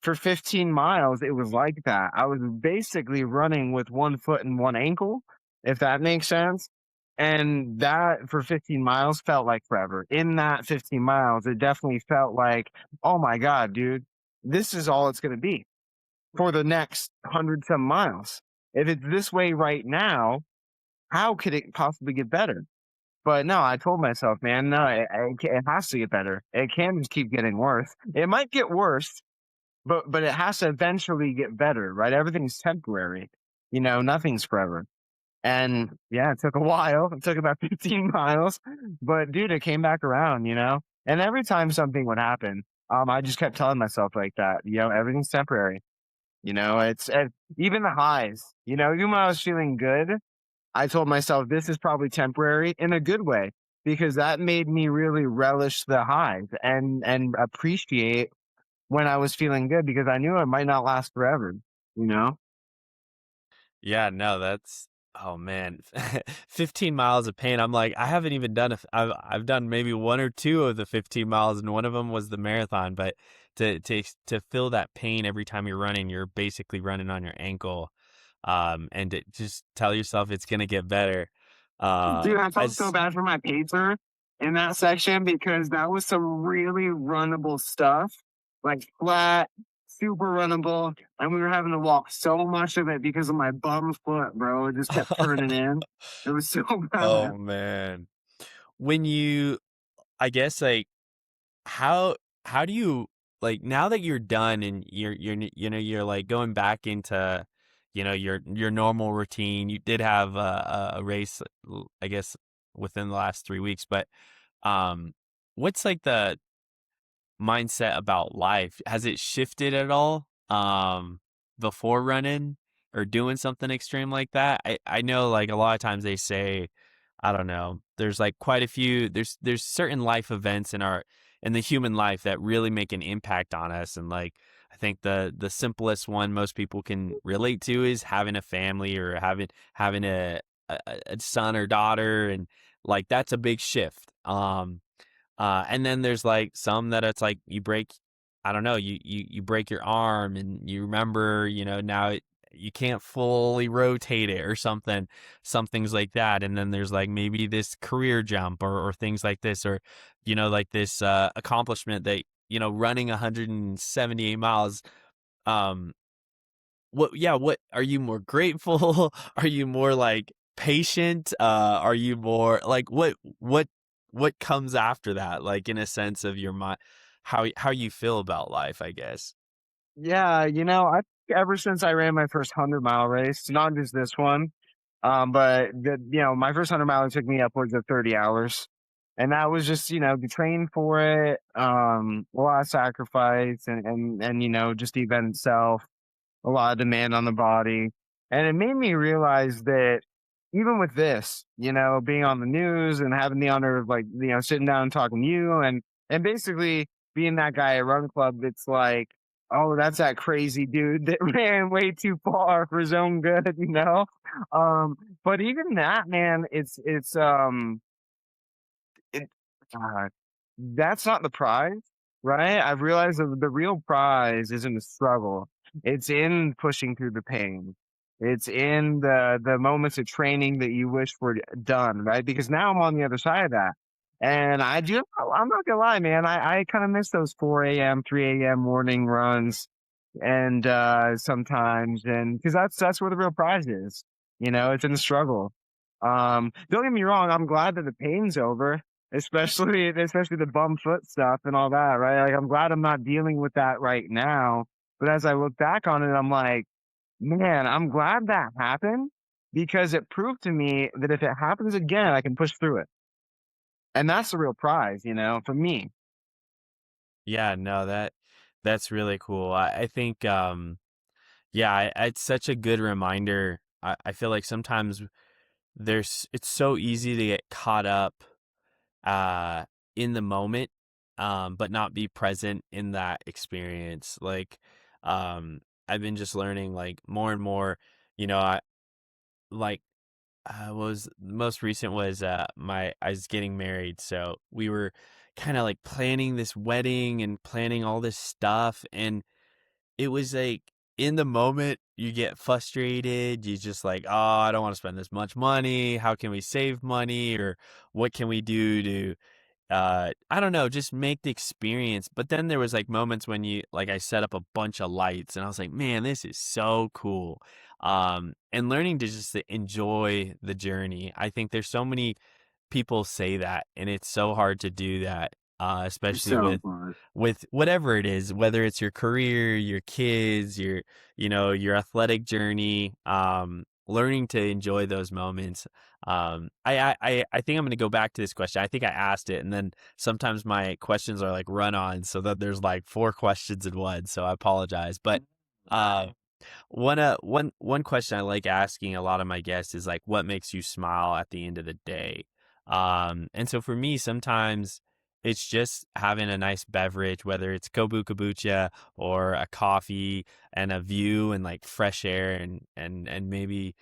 For 15 miles, it was like that. I was basically running with one foot and one ankle, if that makes sense. And that, for 15 miles, felt like forever. In that 15 miles, it definitely felt like, oh my God, dude, this is all it's going to be for the next 100 some miles. If it's this way right now, how could it possibly get better? But no, I told myself, man, no, it has to get better. It can't just keep getting worse. It might get worse, but it has to eventually get better, right? Everything's temporary. Nothing's forever. And yeah, it took a while. It took about 15 miles, but dude, it came back around, you know? And every time something would happen, I just kept telling myself like that, you know, everything's temporary. You know, it's and even the highs, you know, even when I was feeling good, I told myself this is probably temporary in a good way because that made me really relish the highs and appreciate when I was feeling good because I knew it might not last forever, you know? Yeah, no, that's oh man, 15 miles of pain. I'm like, I haven't even done I've done maybe one or two of the 15 miles, and one of them was the marathon. But to feel that pain every time you're running, you're basically running on your ankle, and to just tell yourself it's gonna get better. Dude, I felt so As bad for my pacer in that section because that was some really runnable stuff, like flat, super runnable, and we were having to walk so much of it because of my bum foot, bro. It just kept turning in. It was so bad. oh man, when you, I guess like how how do you like now that you're done and you're like going back into your normal routine. You did have a race, I guess, within the last 3 weeks, but um what's like the mindset about life? Has it shifted at all before running or doing something extreme like that? I know like a lot of times they say, I don't know, there's like quite a few there's certain life events in the human life that really make an impact on us. And like I think the simplest one most people can relate to is having a family or having a son or daughter, and like that's a big shift. And then there's like some that it's like you break, I don't know, you break your arm and you remember, now you can't fully rotate it or some things like that. And then there's like maybe this career jump or things like this, or, like this accomplishment that, running 178 miles. Um, what are you more grateful? Are you more like patient? Are you more like what comes after that? Like in a sense of your mind, how you feel about life, I guess. Yeah, you know, I think ever since I ran my first 100-mile race, not just this one, but my first 100 mile took me upwards of 30 hours. And that was just, you know, to train for it, a lot of sacrifice and, just the event itself, a lot of demand on the body. And it made me realize that even with this, you know, being on the news and having the honor of like, sitting down and talking to you and basically being that guy at Run Club, it's like, oh, that's that crazy dude that ran way too far for his own good, you know? Um, but even that, man, it, uh, that's not the prize, right? I've realized that the real prize isn't the struggle. It's in pushing through the pain. It's in the moments of training that you wish were done, right? Because now I'm on the other side of that. And I'm not gonna lie, man, I kind of miss those 4 a.m., 3 a.m. morning runs and sometimes and because that's where the real prize is. You know, it's in the struggle. Don't get me wrong, I'm glad that the pain's over, especially the bum foot stuff and all that, right? Like I'm glad I'm not dealing with that right now. But as I look back on it, I'm like, man, I'm glad that happened because it proved to me that if it happens again, I can push through it. And that's the real prize, you know, for me. Yeah, no, that's really cool. I think yeah, it's such a good reminder. I feel like sometimes it's so easy to get caught up uh in the moment, but not be present in that experience. Like I've been just learning like more and more. I like was most recent was my I was getting married, so we were kind of like planning this wedding and planning all this stuff. And it was like in the moment you get frustrated. You just like, oh, I don't want to spend this much money. How can we save money? Or what can we do to I don't know, just make the experience. But then there was like moments when I set up a bunch of lights and I was like, man, this is so cool. And learning to just enjoy the journey. I think there's so many people say that, and it's so hard to do that, especially So fun. with whatever it is, whether it's your career, your kids, your athletic journey. learning to enjoy those moments. I think I'm going to go back to this question. I think I asked it, and then sometimes my questions are like run on, so that there's like 4 questions in one. So I apologize, but uh, one question I like asking a lot of my guests is like, what makes you smile at the end of the day? And so for me, sometimes it's just having a nice beverage, whether it's Kobu Kombucha or a coffee and a view and like fresh air and maybe,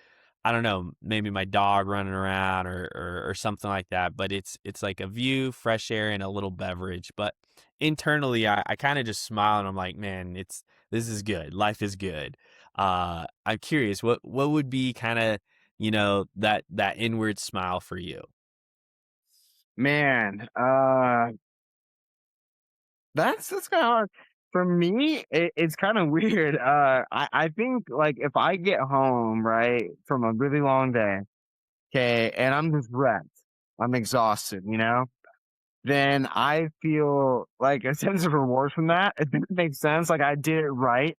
I don't know, maybe my dog running around or something like that. But it's like a view, fresh air, and a little beverage. But internally, I kind of just smile and I'm like, man, this is good. Life is good. I'm curious, what would be kind of, that inward smile for you? Man, that's kind of hard. For me, it's kind of weird. I think like if I get home right from a really long day, okay, and I'm just wrecked, I'm exhausted, then I feel like a sense of reward from that. It didn't make sense. Like I did it right.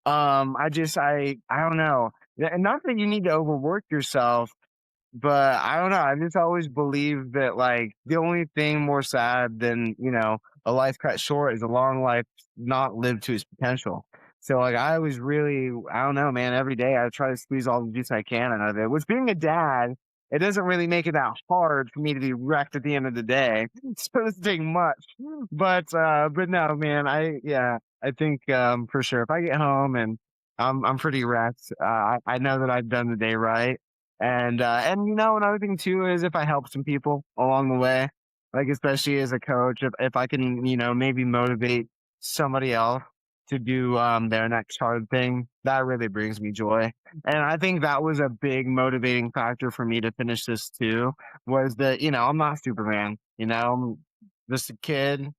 I don't know. And not that you need to overwork yourself, but I don't know. I just always believed that like the only thing more sad than, a life cut short is a long life not lived to its potential. So like I was really, I don't know, man, every day I try to squeeze all the juice I can out of it. Which being a dad, it doesn't really make it that hard for me to be wrecked at the end of the day. So it doesn't take much. But no, man, I think for sure if I get home and I'm pretty wrecked, I know that I've done the day right. And another thing too is if I help some people along the way, like especially as a coach, if I can, maybe motivate somebody else to do their next hard thing, that really brings me joy. And I think that was a big motivating factor for me to finish this too, was that, I'm not Superman, I'm just a kid,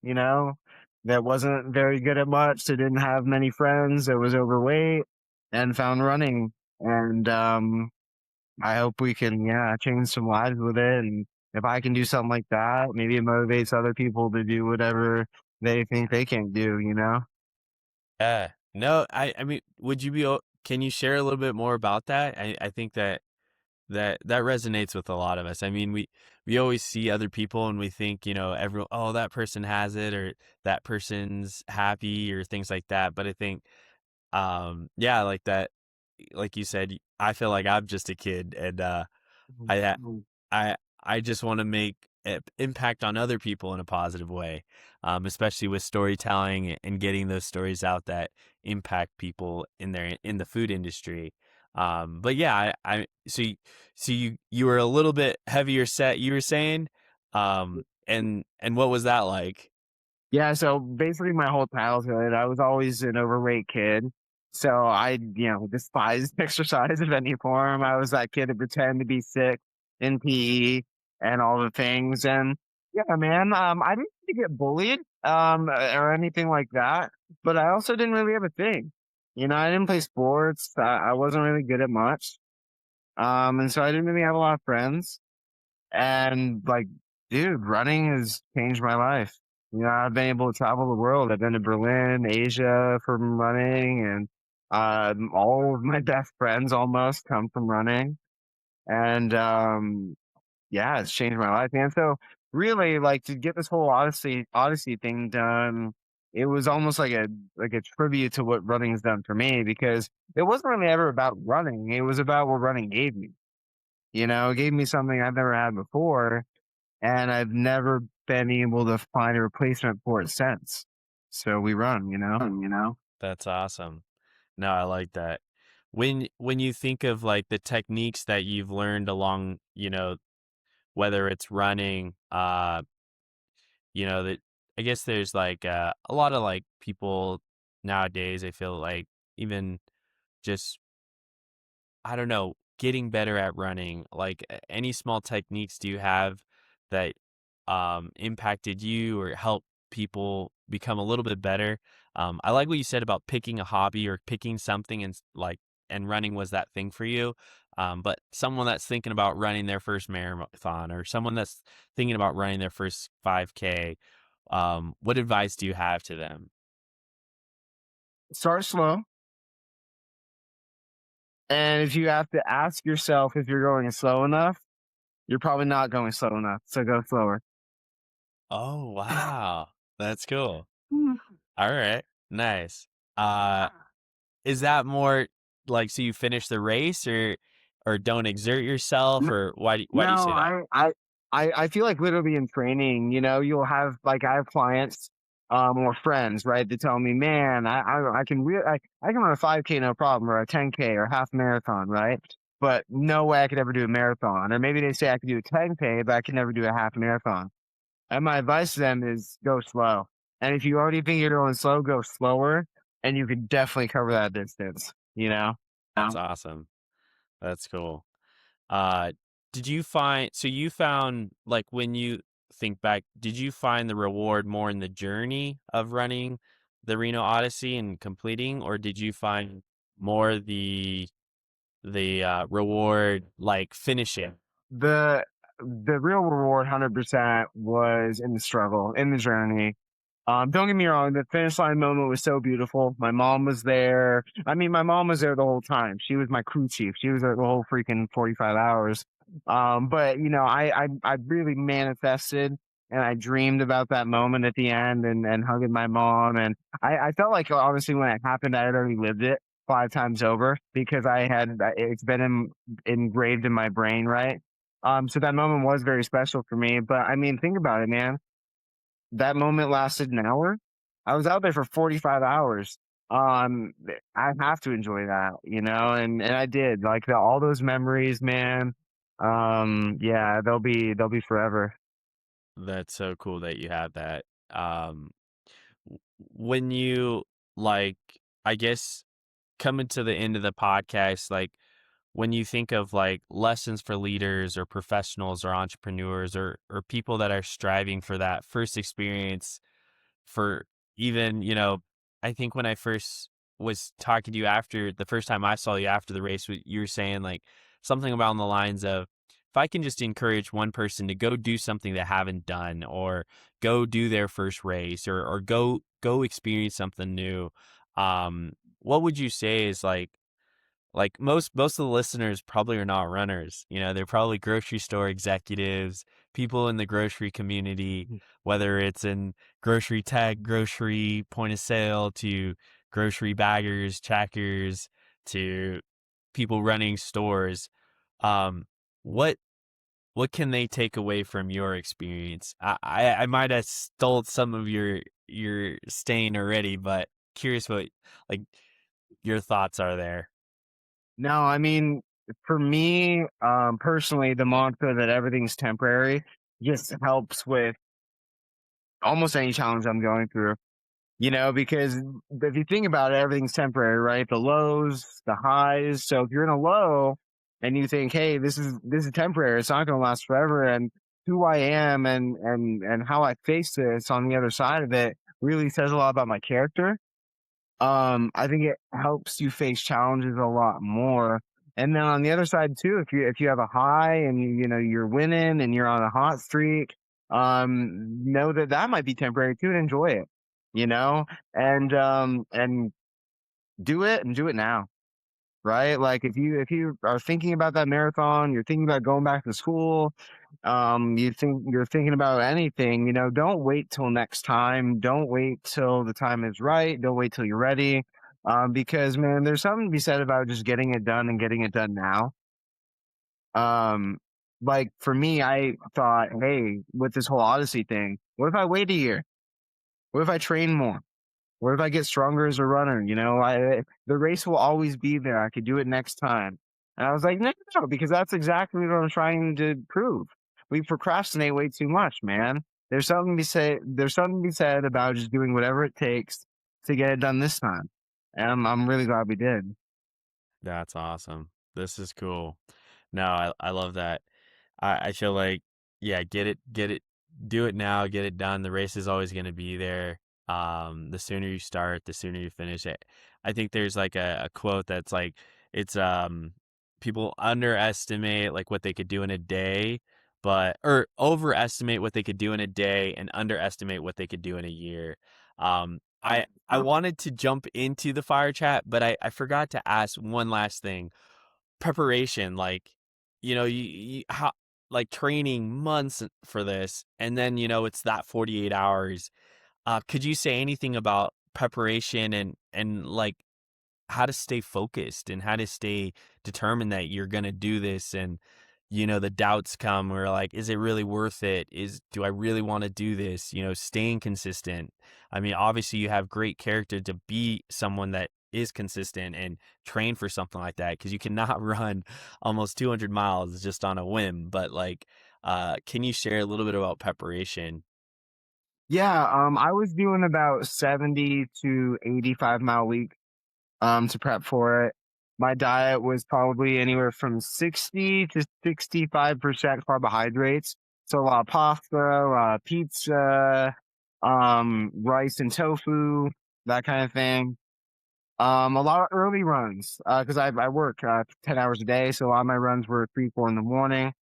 that wasn't very good at much, that didn't have many friends, that was overweight and found running. And I hope we can, change some lives with it. And if I can do something like that, maybe it motivates other people to do whatever they think they can do. Yeah. No, I mean, can you share a little bit more about that? I think that resonates with a lot of us. I mean, we always see other people and we think, everyone, oh, that person has it or that person's happy or things like that. But I think, yeah, like that, like you said, I feel like I'm just a kid and, I I I just want to make impact on other people in a positive way, especially with storytelling and getting those stories out that impact people in the food industry. But yeah, you were a little bit heavier set. You were saying, and what was that like? Yeah, so basically my whole childhood, I was always an overweight kid. So I, despised exercise of any form. I was that kid to pretend to be sick in PE and all the things. And yeah, man, I didn't really get bullied, or anything like that, but I also didn't really have a thing. I didn't play sports. I wasn't really good at much. And so I didn't really have a lot of friends. And like, dude, running has changed my life. I've been able to travel the world. I've been to Berlin, Asia from running, and all of my best friends almost come from running. And yeah, it's changed my life, man. So really, like to get this whole Odyssey thing done, it was almost like a tribute to what running's done for me because it wasn't really ever about running. It was about what running gave me. It gave me something I've never had before, and I've never been able to find a replacement for it since. So we run. That's awesome. No, I like that. When you think of like the techniques that you've learned along, whether it's running, that I guess there's like a lot of like people nowadays, I feel like even just, I don't know, getting better at running, like any small techniques do you have that impacted you or help people become a little bit better? I like what you said about picking a hobby or picking something and running was that thing for you. But someone that's thinking about running their first marathon or someone that's thinking about running their first 5K, what advice do you have to them? Start slow And if you have to ask yourself if you're going slow enough, you're probably not going slow enough. So go slower. Oh, wow. That's cool. All right. Nice. Uh, is that more like so you finish the race or don't exert yourself or why do you No, say that? I feel like literally in training, you'll have like I have clients, or friends, right? That tell me, man, I can I can run a 5K no problem, or a 10K or half marathon, right? But no way I could ever do a marathon. Or maybe they say I could do a 10K, but I can never do a half marathon. And my advice to them is go slow. And if you already think you're going slow, go slower, and you could definitely cover that distance. That's awesome. That's cool. Uh, did you find so you found like when you think back, did you find the reward more in the journey of running the Reno Odyssey and completing, or did you find more the reward like finishing? The real reward 100% was in the struggle, in the journey. Don't get me wrong, the finish line moment was so beautiful. My mom was there. I mean, my mom was there the whole time. She was my crew chief. She was there the whole freaking 45 hours. But I really manifested and I dreamed about that moment at the end and hugging my mom. And I felt like obviously when it happened, I had already lived it 5 times over because it's been engraved in my brain, right? So that moment was very special for me. But I mean, think about it, man. That moment lasted an hour. I was out there for 45 hours. Um, I have to enjoy that, and I did. Like all those memories, man. Yeah, they'll be forever. That's so cool that you have that. When you like, I guess coming to the end of the podcast, like when you think of like lessons for leaders or professionals or entrepreneurs or people that are striving for that first experience for even, I think when I first was talking to you after the first time I saw you after the race, you were saying like something about the lines of, if I can just encourage one person to go do something they haven't done or go do their first race or go experience something new, what would you say is like most of the listeners probably are not runners. They're probably grocery store executives, people in the grocery community, whether it's in grocery tech, grocery point of sale, to grocery baggers, checkers, to people running stores. Um, what what can they take away from your experience? I might have stole some of your stain already, but curious what like your thoughts are there. No, I mean, for me, personally, the mantra that everything's temporary just helps with almost any challenge I'm going through. Because if you think about it, everything's temporary, right? The lows, the highs. So if you're in a low and you think, hey, this is temporary, it's not going to last forever, and who I am and how I face this on the other side of it really says a lot about my character. I think it helps you face challenges a lot more. And then on the other side too, if you have a high and you're winning and you're on a hot streak, know that that might be temporary too, and enjoy it, you know, and do it now, right? Like if you are thinking about that marathon, you're thinking about going back to school, you're thinking about anything, don't wait till next time. Don't wait till the time is right. Don't wait till you're ready. Because man, there's something to be said about just getting it done and getting it done now. Um, like for me, I thought, hey, with this whole Odyssey thing, what if I wait a year? What if I train more? What if I get stronger as a runner? The race will always be there. I could do it next time. And I was like, no, no, because that's exactly what I'm trying to prove. We procrastinate way too much, man. There's something to be said about just doing whatever it takes to get it done this time. And I'm really glad we did. That's awesome. This is cool. No, I love that. I feel like, yeah, get it, do it now, get it done. The race is always going to be there. The sooner you start, the sooner you finish it. I think there's like a quote that's like, it's, people underestimate like what they could do in a day, or overestimate what they could do in a day and underestimate what they could do in a year. I wanted to jump into the fire chat, but I forgot to ask one last thing. preparation, like, you how like training months for this, and then it's that 48 hours. Could you say anything about preparation and like how to stay focused and how to stay determined that you're going to do this? And the doubts come where like, is it really worth it? Do I really want to do this? Staying consistent. I mean, obviously you have great character to be someone that is consistent and train for something like that, because you cannot run almost 200 miles just on a whim. But like, can you share a little bit about preparation? Yeah, I was doing about 70 to 85 mile week to prep for it. My diet was probably anywhere from 60 to 65% carbohydrates. So a lot of pasta, a lot of pizza, rice and tofu, that kind of thing. A lot of early runs, because I work 10 hours a day, so a lot of my runs were 3, 4 in the morning.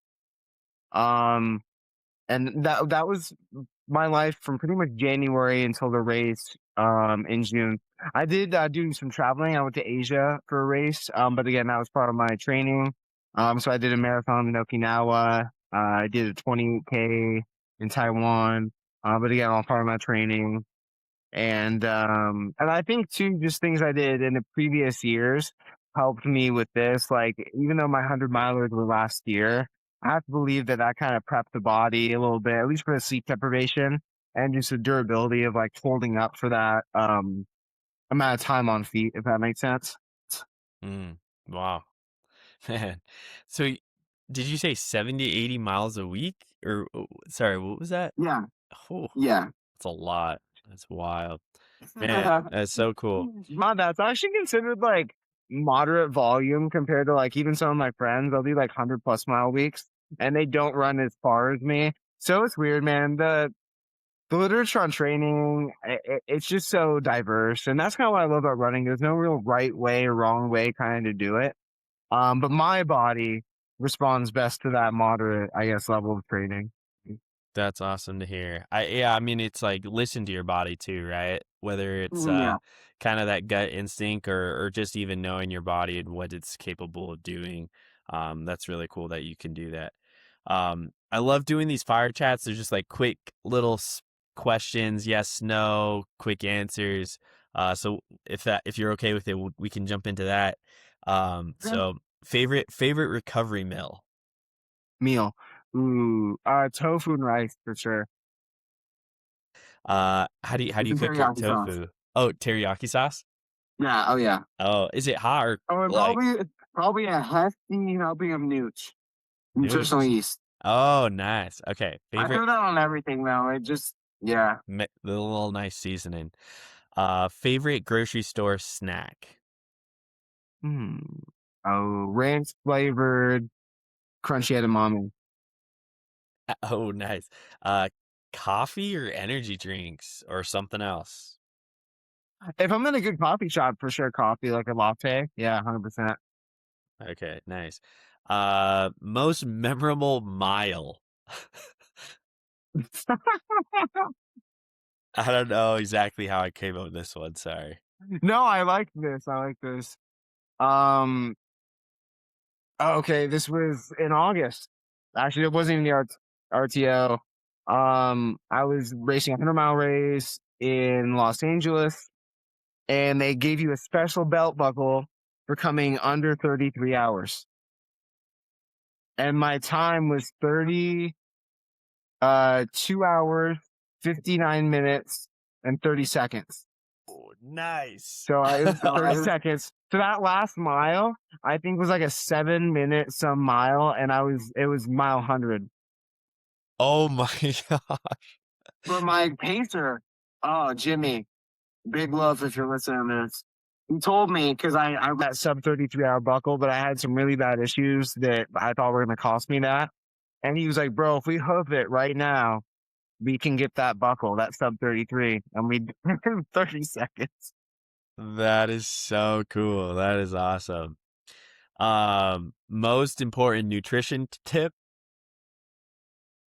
Um, and that was my life from pretty much January until the race in June. I did do some traveling. I went to Asia for a race, but again, that was part of my training. So I did a marathon in Okinawa. I did a 28K in Taiwan, but again, all part of my training. And I think too, just things I did in the previous years helped me with this. Like, even though my 100 milers were last year, I have to believe that that kind of prepped the body a little bit, at least for the sleep deprivation and just the durability of like holding up for that amount of time on feet, if that makes sense. Mm, wow. Man. So did you say 70 to 80 miles a week? Or sorry, what was that? Yeah, Oh, yeah. that's a lot. That's wild. Man, that's so cool. That's actually considered like moderate volume compared to like even some of my friends. They'll do like 100+ mile weeks and they don't run as far as me. So it's weird, man. The literature on training, it's just so diverse. And that's kind of what I love about running. There's no real right way or wrong way kind of to do it. But my body responds best to that moderate, I guess, level of training. That's awesome to hear. I mean, it's like listen to your body too, right? Whether it's Yeah. kind of that gut instinct or just even knowing your body and what it's capable of doing. That's really cool that you can do that. I love doing these fire chats. They're just like quick little questions, yes, no, quick answers. So if you're okay with it, we can jump into that. Okay. So favorite recovery meal. Meal. Ooh, tofu and rice for sure. How do you Some cook your teriyaki sauce. tofu? Oh, teriyaki sauce? Yeah. Oh, yeah. Oh, is it hot or Oh, and like probably a hefty helping of nutritional noodles? yeast. Oh, nice. Okay. I Favorite throw that on everything though. It just yeah. the little nice seasoning. Favorite grocery store snack. Hmm. Oh, ranch flavored crunchy edamame. Oh, nice. Uh, Coffee or energy drinks or something else. If I'm in a good coffee shop, for sure, coffee like a latte. Yeah, 100%. Okay, nice. Most memorable mile. I don't know exactly how I came up with this one. Sorry. No, I like this. I like this. Um. Okay, this was in August. Actually, it wasn't even the RTO. I was racing a 100 mile race in Los Angeles, and they gave you a special belt buckle for coming under 33 hours. And my time was 2 hours, 59 minutes, and 30 seconds. Oh, nice. So it was 30 seconds. So that last mile, I think was like a 7 minute some mile, and it was mile 100. Oh my god. But my pacer, oh, Jimmy, big love if you're listening to this. He told me because I got sub 33 hour buckle, but I had some really bad issues that I thought were going to cost me that. And he was like, bro, if we hoof it right now, we can get that buckle, that sub 33. And we did it in 30 seconds. That is so cool. That is awesome. Most important nutrition tip.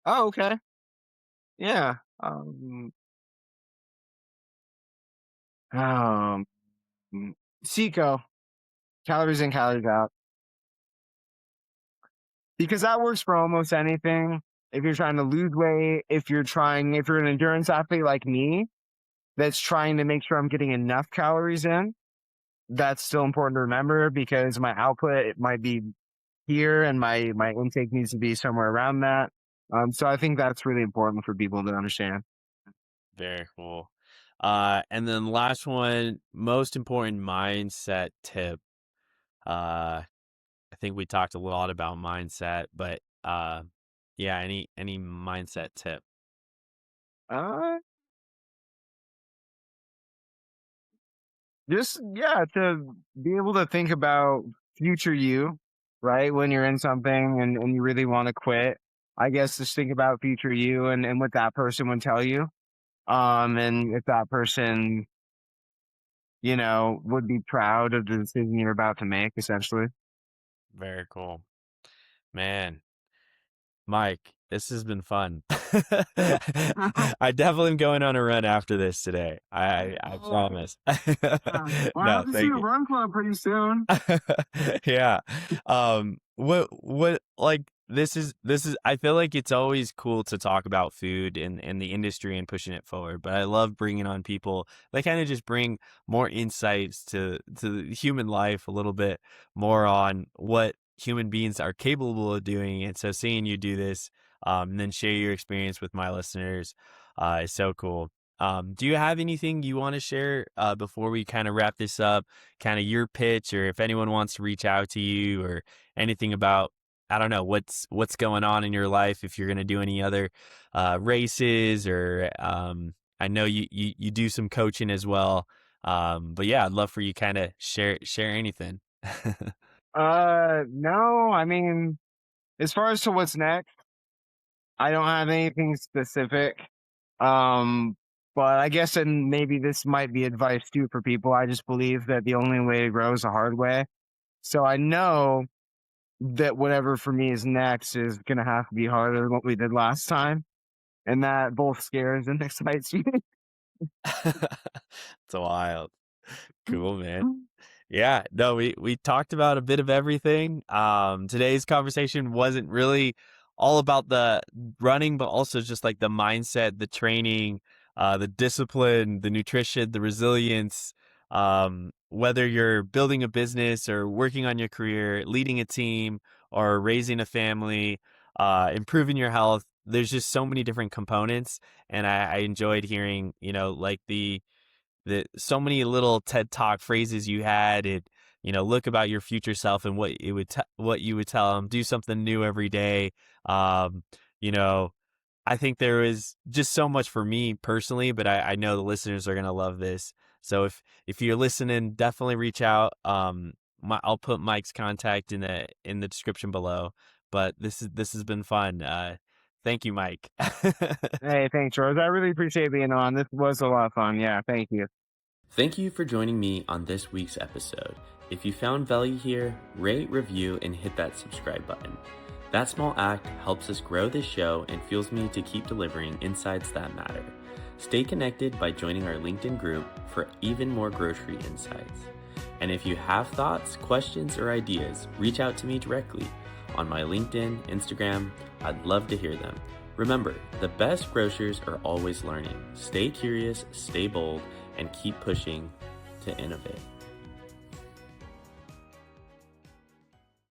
Oh, okay. Yeah. Um, Seco, calories in, calories out. because that works for almost anything. If you're trying to lose weight, if you're an endurance athlete like me, that's trying to make sure I'm getting enough calories in, that's still important to remember because my output, it might be here and my intake needs to be somewhere around that. So I think that's really important for people to understand. Very cool. And then last one, most important mindset tip. I think we talked a lot about mindset, but yeah, any mindset tip? Uh, just yeah, to be able to think about future you, right? When you're in something and you really want to quit, I guess just think about future you and what that person would tell you. And if that person, would be proud of the decision you're about to make, essentially. Very cool. Man, Mike, this has been fun. I definitely am going on a run after this today. I promise. Well, I No, hope to see thank you you. run club pretty soon. Yeah. What like this is I feel like it's always cool to talk about food and the industry and pushing it forward, but I love bringing on people that kind of just bring more insights to human life a little bit more on what human beings are capable of doing. And so seeing you do this and then share your experience with my listeners is so cool. Do you have anything you want to share before we kind of wrap this up? Kind of your pitch, or if anyone wants to reach out to you, or anything about, I don't know, what's going on in your life, if you're going to do any other races, or I know you do some coaching as well. But yeah, I'd love for you kind of share anything. No, I mean, as far as to what's next, I don't have anything specific. Um, but I guess, and maybe this might be advice too for people. I just believe that the only way to grow is the hard way. So I know that whatever for me is next is going to have to be harder than what we did last time. And that both scares and excites me. It's wild. Cool, man. Yeah, no, we talked about a bit of everything. Today's conversation wasn't really all about the running, but also just like the mindset, the training, the discipline, the nutrition, the resilience. Whether you're building a business or working on your career, leading a team or raising a family, improving your health, there's just so many different components. And I enjoyed hearing, like the so many little TED Talk phrases you had. It, look about your future self and what what you would tell them. Do something new every day. Um, you know, I think there is just so much for me personally, but I know the listeners are gonna love this. So if you're listening, definitely reach out. I'll put Mike's contact in the description below. But this has been fun. Thank you, Mike. Hey, thanks, George. I really appreciate being on. This was a lot of fun. Yeah, thank you. Thank you for joining me on this week's episode. If you found value here, rate, review, and hit that subscribe button. That small act helps us grow this show and fuels me to keep delivering insights that matter. Stay connected by joining our LinkedIn group for even more grocery insights. And if you have thoughts, questions, or ideas, reach out to me directly on my LinkedIn, Instagram. I'd love to hear them. Remember, the best grocers are always learning. Stay curious, stay bold, and keep pushing to innovate.